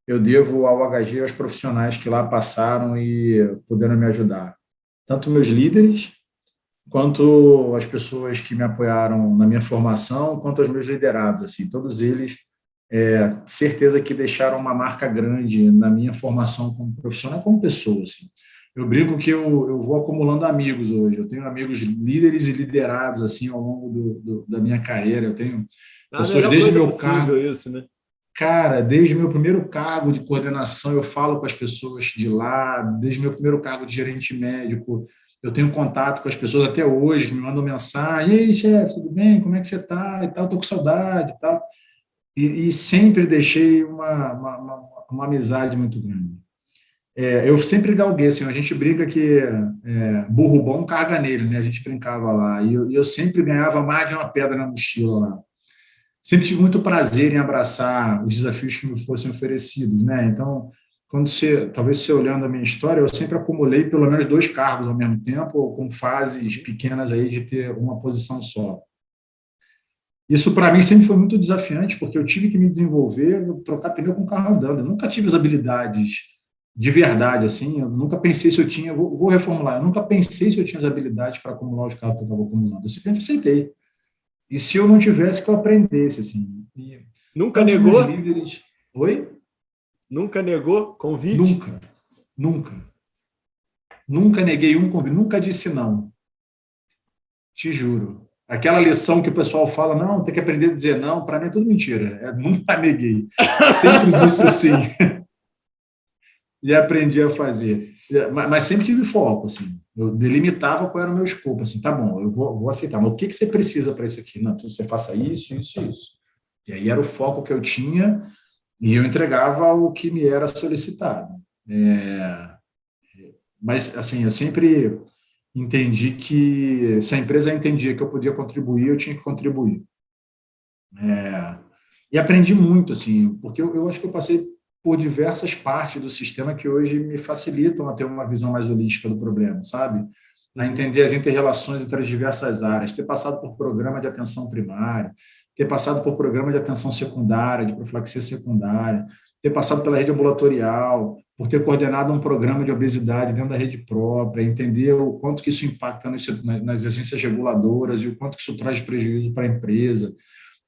eu devo ao HG e aos profissionais que lá passaram e puderam me ajudar. Tanto meus líderes, quanto as pessoas que me apoiaram na minha formação, quanto os meus liderados, assim, todos eles, certeza que deixaram uma marca grande na minha formação como profissional, como pessoa, assim. Eu brinco que eu vou acumulando amigos hoje. Eu tenho amigos líderes e liderados assim ao longo da minha carreira. Eu tenho É a pessoas melhor desde o coisa meu possível cargo, isso, né? cara, desde o meu primeiro cargo de coordenação, eu falo com as pessoas de lá, desde o meu primeiro cargo de gerente médico, eu tenho contato com as pessoas até hoje que me mandam mensagem: "E aí, chefe, tudo bem? Como é que você está?" E tal, "Tô com saudade", e tal. E sempre deixei uma amizade muito grande. Eu sempre galguei, assim, a gente brinca que burro bom carga nele, né? A gente brincava lá. E eu sempre ganhava mais de uma pedra na mochila lá. Sempre tive muito prazer em abraçar os desafios que me fossem oferecidos, né? Então, talvez você olhando a minha história, eu sempre acumulei pelo menos 2 cargos ao mesmo tempo, ou com fases pequenas aí de ter uma posição só. Isso, para mim, sempre foi muito desafiante, porque eu tive que me desenvolver, trocar pneu com o carro andando. Eu nunca tive as habilidades de verdade, assim. Eu nunca pensei se eu tinha. Vou reformular. Eu nunca pensei se eu tinha as habilidades para acumular os carros que eu estava acumulando. Eu simplesmente aceitei. E se eu não tivesse, que eu aprendesse, assim. E Nunca tanto meus negou? líderes. Oi? Nunca negou convite? Nunca. Nunca. Nunca neguei um convite. Nunca disse não. Te juro. Aquela lição que o pessoal fala, não, tem que aprender a dizer não, para mim é tudo mentira. Nunca neguei. Sempre disse sim e aprendi a fazer. Mas sempre tive foco, assim. Eu delimitava qual era o meu escopo, assim, tá bom, eu vou aceitar, mas o que você precisa para isso aqui? Não, então você faça isso, isso e isso. E aí era o foco que eu tinha e eu entregava o que me era solicitado. É, mas, assim, eu sempre entendi que se a empresa entendia que eu podia contribuir, eu tinha que contribuir. É, e aprendi muito, assim, porque eu acho que eu passei por diversas partes do sistema que hoje me facilitam a ter uma visão mais holística do problema, sabe? A Uhum. entender as inter-relações entre as diversas áreas, ter passado por programa de atenção primária, ter passado por programa de atenção secundária, de profilaxia secundária, ter passado pela rede ambulatorial, por ter coordenado um programa de obesidade dentro da rede própria, entender o quanto que isso impacta nas agências reguladoras e o quanto que isso traz prejuízo para a empresa,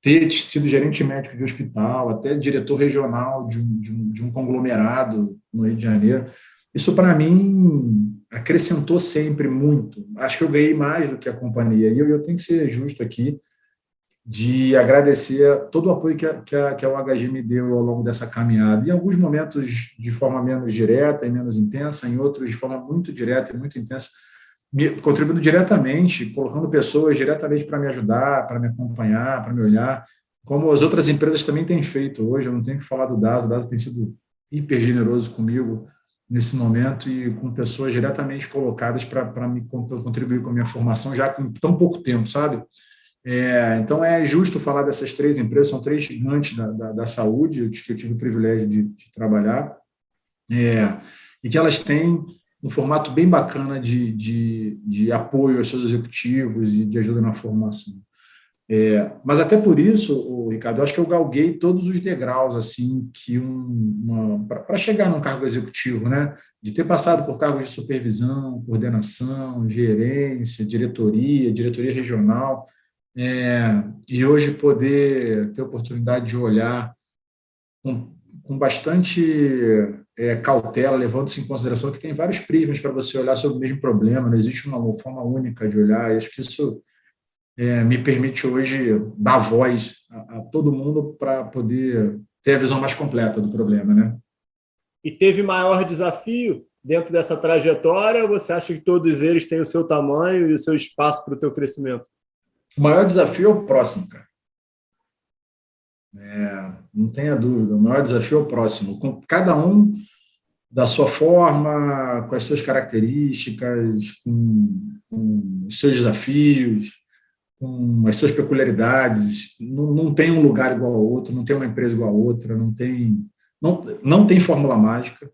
ter sido gerente médico de hospital, até diretor regional de um conglomerado no Rio de Janeiro. Isso, para mim, acrescentou sempre muito. Acho que eu ganhei mais do que a companhia. E eu tenho que ser justo aqui de agradecer todo o apoio que a UHG me deu ao longo dessa caminhada. Em alguns momentos, de forma menos direta e menos intensa, em outros, de forma muito direta e muito intensa, contribuindo diretamente, colocando pessoas diretamente para me ajudar, para me acompanhar, para me olhar, como as outras empresas também têm feito hoje. Eu não tenho que falar do Daso, o Daso tem sido hiper generoso comigo nesse momento e com pessoas diretamente colocadas para me contribuir com a minha formação já com tão pouco tempo, sabe? Então, é justo falar dessas três empresas, são três gigantes da saúde, que eu tive o privilégio de trabalhar, e que elas têm um formato bem bacana de apoio aos seus executivos e de ajuda na formação. Mas até por isso, Ricardo, eu acho que eu galguei todos os degraus assim que para chegar num cargo executivo, né? De ter passado por cargos de supervisão, coordenação, gerência, diretoria regional, e hoje poder ter a oportunidade de olhar com bastante cautela, levando-se em consideração que tem vários prismas para você olhar sobre o mesmo problema, não existe uma forma única de olhar, e acho que isso me permite hoje dar voz a todo mundo para poder ter a visão mais completa do problema, né? E teve maior desafio dentro dessa trajetória ou você acha que todos eles têm o seu tamanho e o seu espaço para o teu crescimento? O maior desafio é o próximo, cara. Não tenha dúvida, o maior desafio é o próximo, com cada um da sua forma, com as suas características, com os seus desafios, com as suas peculiaridades. Não tem um lugar igual ao outro, não tem uma empresa igual a outra, não tem fórmula mágica.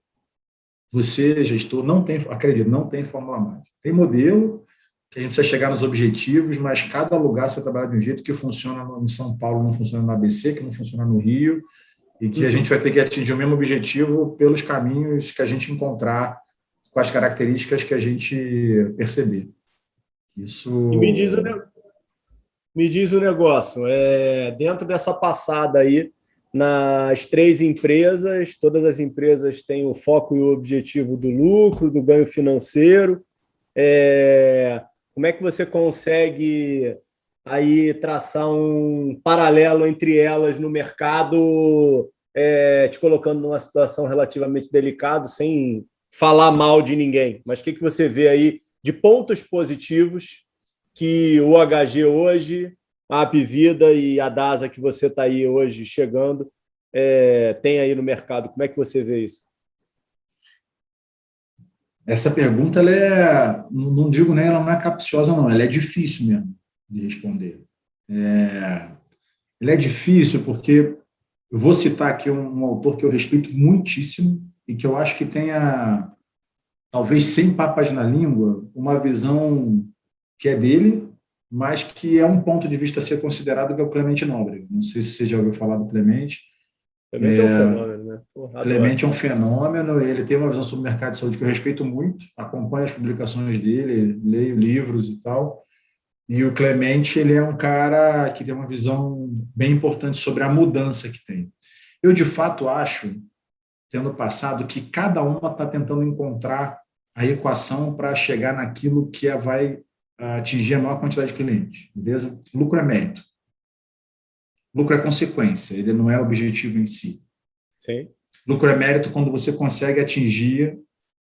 Você, gestor, não tem, acredito, não tem fórmula mágica. Tem modelo, que a gente precisa chegar nos objetivos, mas cada lugar você vai trabalhar de um jeito que funciona em São Paulo, não funciona no ABC, que não funciona no Rio, e que a gente vai ter que atingir o mesmo objetivo pelos caminhos que a gente encontrar, com as características que a gente perceber. Isso. E me diz o negócio, dentro dessa passada aí, nas três empresas, todas as empresas têm o foco e o objetivo do lucro, do ganho financeiro. Como é que você consegue aí traçar um paralelo entre elas no mercado, te colocando numa situação relativamente delicada, sem falar mal de ninguém? Mas o que você vê aí de pontos positivos que o HG hoje, a Apvida e a DASA que você está aí hoje chegando, tem aí no mercado? Como é que você vê isso? Essa pergunta, não digo nem, ela não é capciosa, não, ela é difícil mesmo de responder. Ela é difícil porque eu vou citar aqui um autor que eu respeito muitíssimo e que eu acho que tenha, talvez sem papas na língua, uma visão que é dele mas que é um ponto de vista a ser considerado, que é o Clemente Nóbrega. Não sei se você já ouviu falar do Clemente. Realmente é um fenômeno, né? Pô, adoro. Clemente é um fenômeno, ele tem uma visão sobre o mercado de saúde que eu respeito muito, acompanho as publicações dele, leio livros e tal. E o Clemente, ele é um cara que tem uma visão bem importante sobre a mudança que tem. Eu, de fato, acho, tendo passado, que cada uma está tentando encontrar a equação para chegar naquilo que vai atingir a maior quantidade de clientes, beleza? Lucro é mérito. Lucro é consequência, ele não é objetivo em si. Sim. Lucro é mérito quando você consegue atingir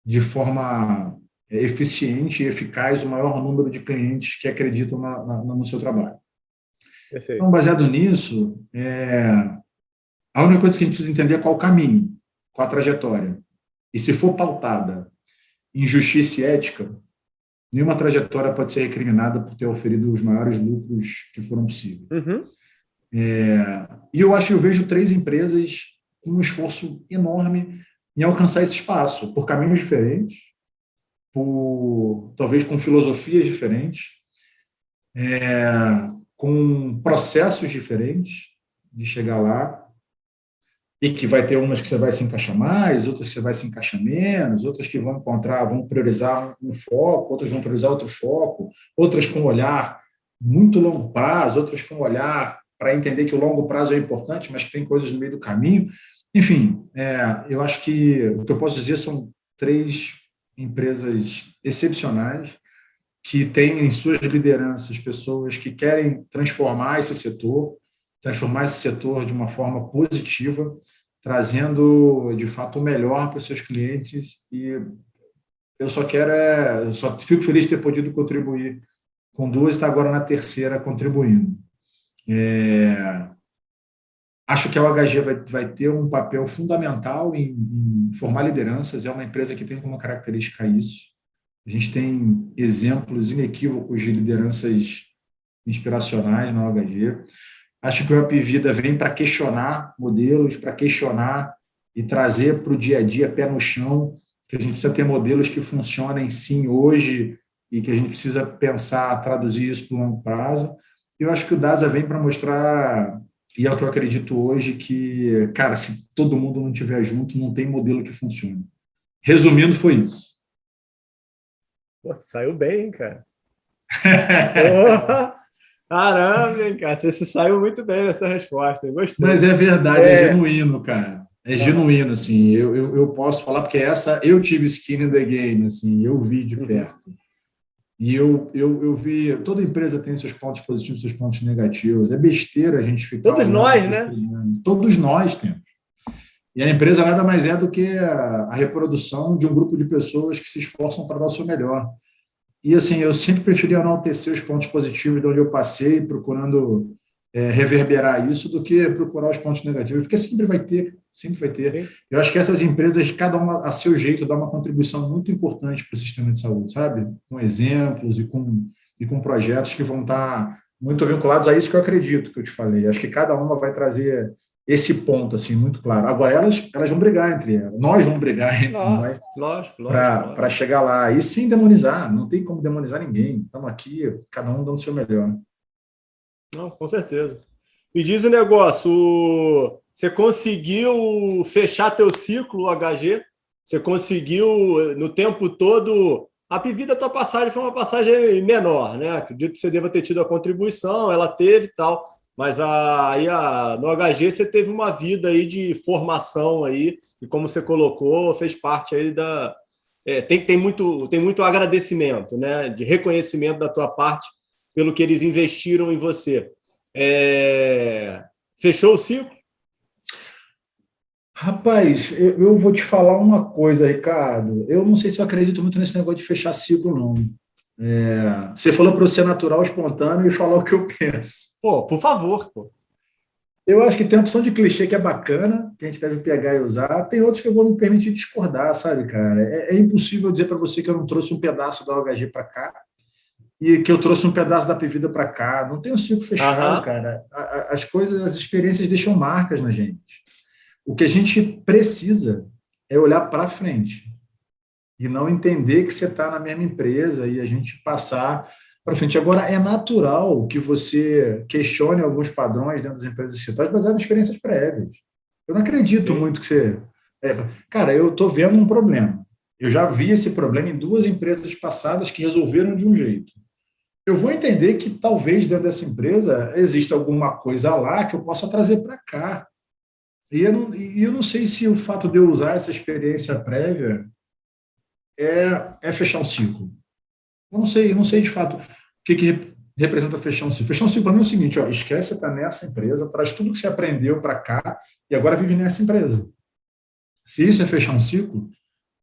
de forma eficiente e eficaz o maior número de clientes que acreditam no seu trabalho. Então, Perfeito. baseado nisso, a única coisa que a gente precisa entender é qual o caminho, qual a trajetória. E se for pautada em justiça e ética, nenhuma trajetória pode ser recriminada por ter oferido os maiores lucros que foram possíveis. Uhum. E eu vejo 3 empresas com um esforço enorme em alcançar esse espaço, por caminhos diferentes, talvez com filosofias diferentes, com processos diferentes de chegar lá, e que vai ter umas que você vai se encaixar mais, outras que você vai se encaixar menos, outras que vão priorizar um foco, outras vão priorizar outro foco, outras com olhar muito longo prazo, outras com olhar para entender que o longo prazo é importante, mas que tem coisas no meio do caminho. Enfim, eu acho que o que eu posso dizer são 3 empresas excepcionais que têm em suas lideranças pessoas que querem transformar esse setor de uma forma positiva, trazendo, de fato, o melhor para os seus clientes. E eu só fico feliz de ter podido contribuir com 2 e está agora na terceira contribuindo. Acho que a OHG vai ter um papel fundamental em formar lideranças. É uma empresa que tem como característica isso. A gente tem exemplos inequívocos de lideranças inspiracionais na OHG. Acho que o Upvida vem para questionar modelos, para questionar e trazer para o dia a dia, pé no chão, que a gente precisa ter modelos que funcionem sim hoje e que a gente precisa pensar, traduzir isso para o longo prazo. Eu acho que o DASA vem para mostrar, e é o que eu acredito hoje, que, cara, se todo mundo não estiver junto, não tem modelo que funcione. Resumindo, foi isso. Pô, saiu bem, hein, cara. Porra! Caramba, hein, cara. Você se saiu muito bem nessa resposta. Eu Mas gostei. é verdade, é É. genuíno, cara. É Aham. genuíno, assim. Eu posso falar, porque eu tive skin in the game, assim, eu vi de Uhum. perto. E eu vi, toda empresa tem seus pontos positivos, seus pontos negativos. É besteira a gente ficar Todos olhando, nós, né? recriminando. Todos nós temos. E a empresa nada mais é do que a reprodução de um grupo de pessoas que se esforçam para dar o seu melhor. E, assim, eu sempre preferi enaltecer os pontos positivos de onde eu passei, procurando reverberar isso, do que procurar os pontos negativos, porque sempre vai ter, sempre vai ter. Sim. Eu acho que essas empresas, cada uma a seu jeito, dá uma contribuição muito importante para o sistema de saúde, sabe? Com exemplos e com projetos que vão estar muito vinculados a isso que eu acredito, que eu te falei. Acho que cada uma vai trazer esse ponto, assim, muito claro. Agora, elas vão brigar entre elas, nós vamos brigar entre Não, nós, lógico, lógico, para lógico. chegar lá. E sem demonizar, não tem como demonizar ninguém. Estamos aqui, cada um dando o seu melhor. Não, com certeza. Me diz o negócio, você conseguiu fechar teu ciclo HG? Você conseguiu, no tempo todo, a Pivida, tua passagem foi uma passagem menor, né? Acredito que você deva ter tido a contribuição, ela teve e tal, mas no HG você teve uma vida aí de formação aí, e como você colocou, fez parte aí tem muito agradecimento, né? De reconhecimento da tua parte pelo que eles investiram em você. Fechou o ciclo? Rapaz, eu vou te falar uma coisa, Ricardo. Eu não sei se eu acredito muito nesse negócio de fechar ciclo, não. Você falou para eu ser natural, espontâneo e falar o que eu penso. Pô, por favor, pô. Eu acho que tem a opção de clichê que é bacana, que a gente deve pegar e usar. Tem outros que eu vou me permitir discordar, sabe, cara? É impossível dizer para você que eu não trouxe um pedaço da OHG para cá e que eu trouxe um pedaço da Pivida para cá. Não tem um ciclo fechado, Aham. cara. As coisas, as experiências deixam marcas na gente. O que a gente precisa é olhar para frente e não entender que você está na mesma empresa e a gente passar para frente. Agora, é natural que você questione alguns padrões dentro das empresas citadas baseado em experiências prévias. Eu não acredito Sim. muito que você... Cara, eu estou vendo um problema. Eu já vi esse problema em duas empresas passadas que resolveram de um jeito. Eu vou entender que talvez dentro dessa empresa exista alguma coisa lá que eu possa trazer para cá. E eu não sei se o fato de eu usar essa experiência prévia é fechar um ciclo. Eu não sei de fato o que representa fechar um ciclo. Fechar um ciclo para mim é o seguinte, ó, esquece estar nessa empresa, traz tudo que você aprendeu para cá e agora vive nessa empresa. Se isso é fechar um ciclo,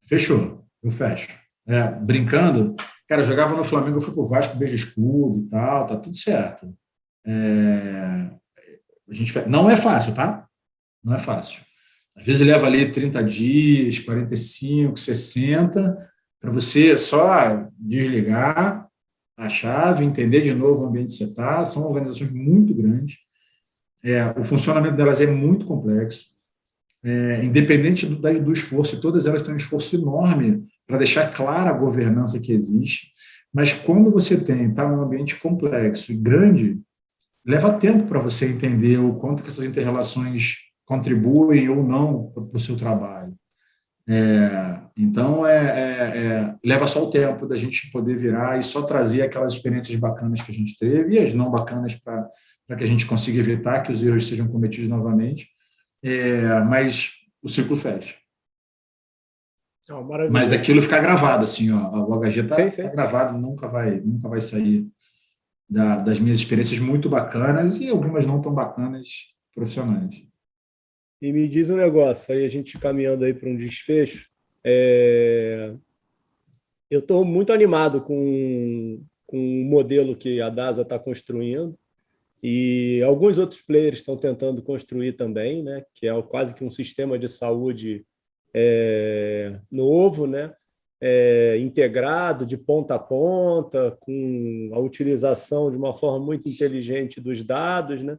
fechou, eu fecho. Brincando, cara, eu jogava no Flamengo, eu fui pro Vasco, beijo escudo e tal, tá tudo certo. Não é fácil, tá? Não é fácil. Às vezes leva ali 30 dias, 45, 60, para você só desligar a chave, entender de novo o ambiente que você está. São organizações muito grandes. O funcionamento delas é muito complexo. Independente do esforço, todas elas têm um esforço enorme para deixar clara a governança que existe. Mas quando você está num ambiente complexo e grande, leva tempo para você entender o quanto que essas inter-relações contribuem ou não para o seu trabalho. Então, leva só o tempo da gente poder virar e só trazer aquelas experiências bacanas que a gente teve e as não bacanas para que a gente consiga evitar que os erros sejam cometidos novamente. Mas o ciclo fecha. Oh, Mas aquilo fica gravado, assim, ó, o HG sim, está sim. gravado, nunca vai sair das minhas experiências muito bacanas e algumas não tão bacanas profissionais. E me diz um negócio, aí a gente caminhando aí para um desfecho, eu estou muito animado com o modelo que a DASA está construindo e alguns outros players estão tentando construir também, né? Que é quase que um sistema de saúde novo, né? Integrado de ponta a ponta, com a utilização de uma forma muito inteligente dos dados, né?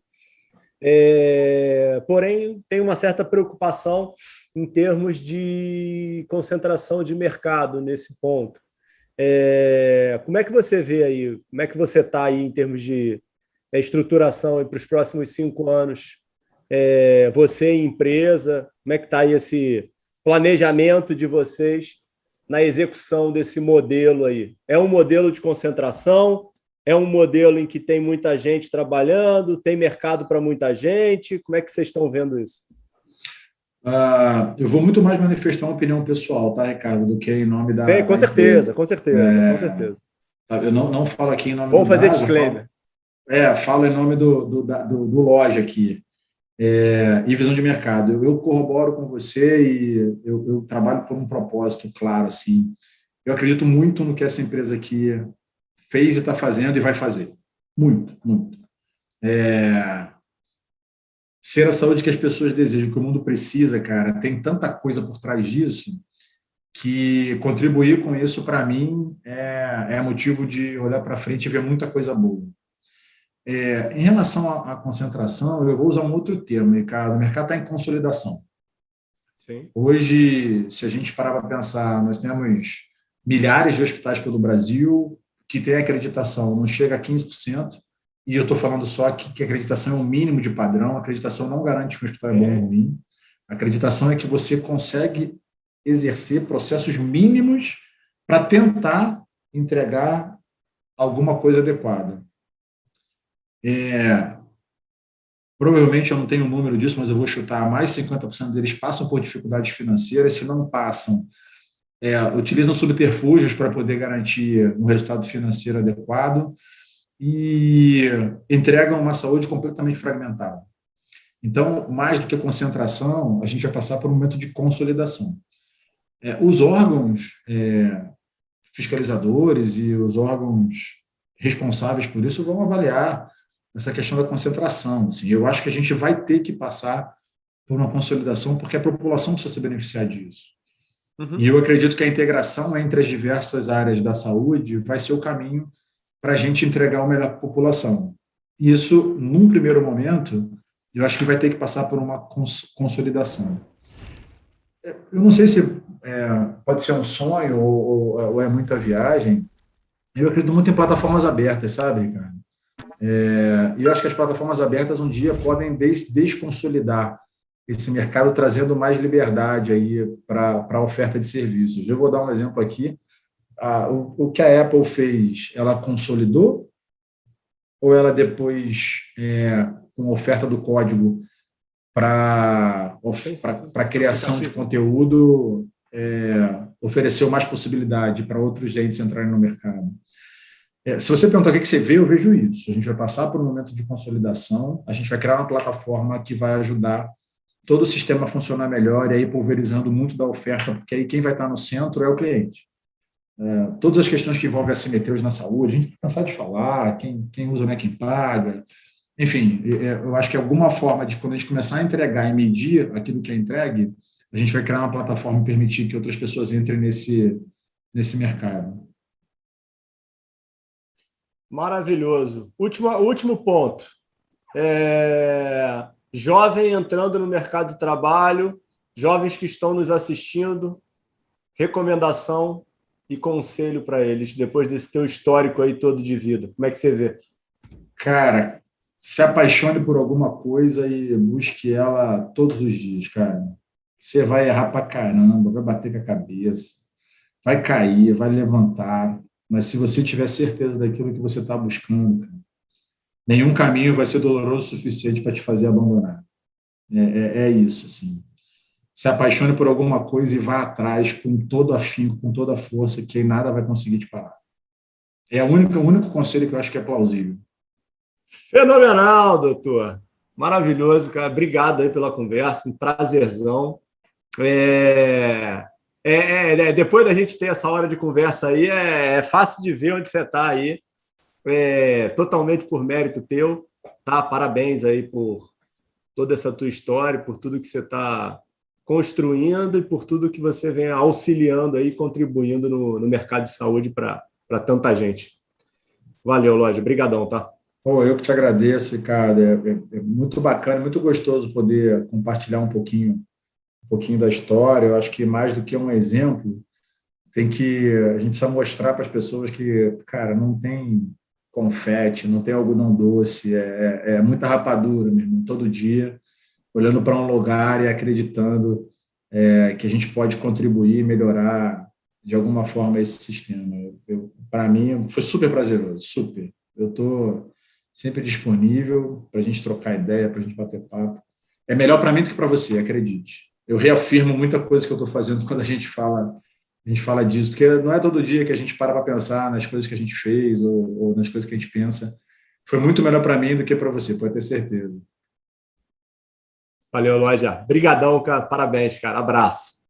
Porém, tem uma certa preocupação em termos de concentração de mercado nesse ponto. Como é que você vê aí? Como é que você está aí em termos de estruturação para os próximos 5 anos? Você e empresa, como é que está aí esse planejamento de vocês na execução desse modelo aí? É um modelo de concentração? É um modelo em que tem muita gente trabalhando, tem mercado para muita gente? Como é que vocês estão vendo isso? Eu vou muito mais manifestar uma opinião pessoal, tá, Ricardo, do que em nome Sim, com da certeza, empresa. com certeza, com certeza. Eu não falo aqui em nome Vamos do fazer DAS, disclaimer. falo em nome do loja aqui. E visão de mercado. Eu corroboro com você e eu trabalho por um propósito claro, assim. Eu acredito muito no que essa empresa aqui fez e está fazendo e vai fazer. Muito, muito. Ser a saúde que as pessoas desejam, que o mundo precisa, cara, tem tanta coisa por trás disso que contribuir com isso, para mim, é motivo de olhar para frente e ver muita coisa boa. Em relação à concentração, eu vou usar um outro termo, Ricardo. O mercado está em consolidação. Sim. Hoje, se a gente parar para pensar, nós temos milhares de hospitais pelo Brasil que têm acreditação, não chega a 15%, e eu estou falando só que a acreditação é um mínimo de padrão, a acreditação não garante que o hospital é bom ou ruim, a acreditação é que você consegue exercer processos mínimos para tentar entregar alguma coisa adequada. Provavelmente eu não tenho o número disso, mas eu vou chutar, mais de 50% deles passam por dificuldades financeiras. Se não passam, utilizam subterfúgios para poder garantir um resultado financeiro adequado e entregam uma saúde completamente fragmentada. Então, mais do que concentração, a gente vai passar por um momento de consolidação. Os órgãos fiscalizadores e os órgãos responsáveis por isso vão avaliar essa questão da concentração. Assim, eu acho que a gente vai ter que passar por uma consolidação, porque a população precisa se beneficiar disso. Uhum. E eu acredito que a integração entre as diversas áreas da saúde vai ser o caminho para a gente entregar o melhor para a população. Isso, num primeiro momento, eu acho que vai ter que passar por uma consolidação. Eu não sei se pode ser um sonho ou é muita viagem, Eu acredito muito em plataformas abertas, sabe, cara? E eu acho que as plataformas abertas um dia podem desconsolidar esse mercado, trazendo mais liberdade aí para a oferta de serviços. Eu vou dar um exemplo aqui. O que a Apple fez, ela consolidou ou ela depois, com a oferta do código para a criação de conteúdo, ofereceu mais possibilidade para outros agentes entrarem no mercado? Se você perguntar o que você vê, eu vejo isso. A gente vai passar por um momento de consolidação, a gente vai criar uma plataforma que vai ajudar todo o sistema a funcionar melhor e aí pulverizando muito da oferta, porque aí quem vai estar no centro é o cliente. Todas as questões que envolvem assimetrias na saúde, a gente cansar de falar, quem usa não é quem paga. Enfim, eu acho que alguma forma de, quando a gente começar a entregar e medir aquilo que é entregue, a gente vai criar uma plataforma e permitir que outras pessoas entrem nesse mercado. Maravilhoso. Último ponto. Jovem entrando no mercado de trabalho, jovens que estão nos assistindo, recomendação e conselho para eles, depois desse teu histórico aí todo de vida. Como é que você vê? Cara, se apaixone por alguma coisa e busque ela todos os dias, cara. Você vai errar pra caramba, vai bater com a cabeça, vai cair, vai levantar, mas se você tiver certeza daquilo que você está buscando, cara, nenhum caminho vai ser doloroso o suficiente para te fazer abandonar. É isso, assim. Se apaixone por alguma coisa e vá atrás com todo afinco, com toda a força, que aí nada vai conseguir te parar. É o único conselho que eu acho que é plausível. Fenomenal, doutor. Maravilhoso, cara. Obrigado aí pela conversa, um prazerzão. Depois da gente ter essa hora de conversa aí, é fácil de ver onde você está aí. Totalmente por mérito teu, tá? Parabéns aí por toda essa tua história, por tudo que você está construindo e por tudo que você vem auxiliando aí, contribuindo no mercado de saúde para tanta gente. Valeu, Lodge. Obrigadão, tá? Eu que te agradeço, Ricardo. É muito bacana, muito gostoso poder compartilhar um pouquinho da história. Eu acho que mais do que um exemplo, a gente precisa mostrar para as pessoas que, cara, não tem confete, não tem algodão doce, é muita rapadura mesmo, todo dia, olhando para um lugar e acreditando que a gente pode contribuir e melhorar de alguma forma esse sistema. Para mim, foi super prazeroso, super. Eu estou sempre disponível para a gente trocar ideia, para a gente bater papo. É melhor para mim do que para você, acredite. Eu reafirmo muita coisa que eu estou fazendo quando a gente fala disso, porque não é todo dia que a gente para pensar nas coisas que a gente fez ou nas coisas que a gente pensa. Foi muito melhor para mim do que para você, pode ter certeza. Valeu, Lodge. Brigadão, cara. Parabéns, cara. Abraço.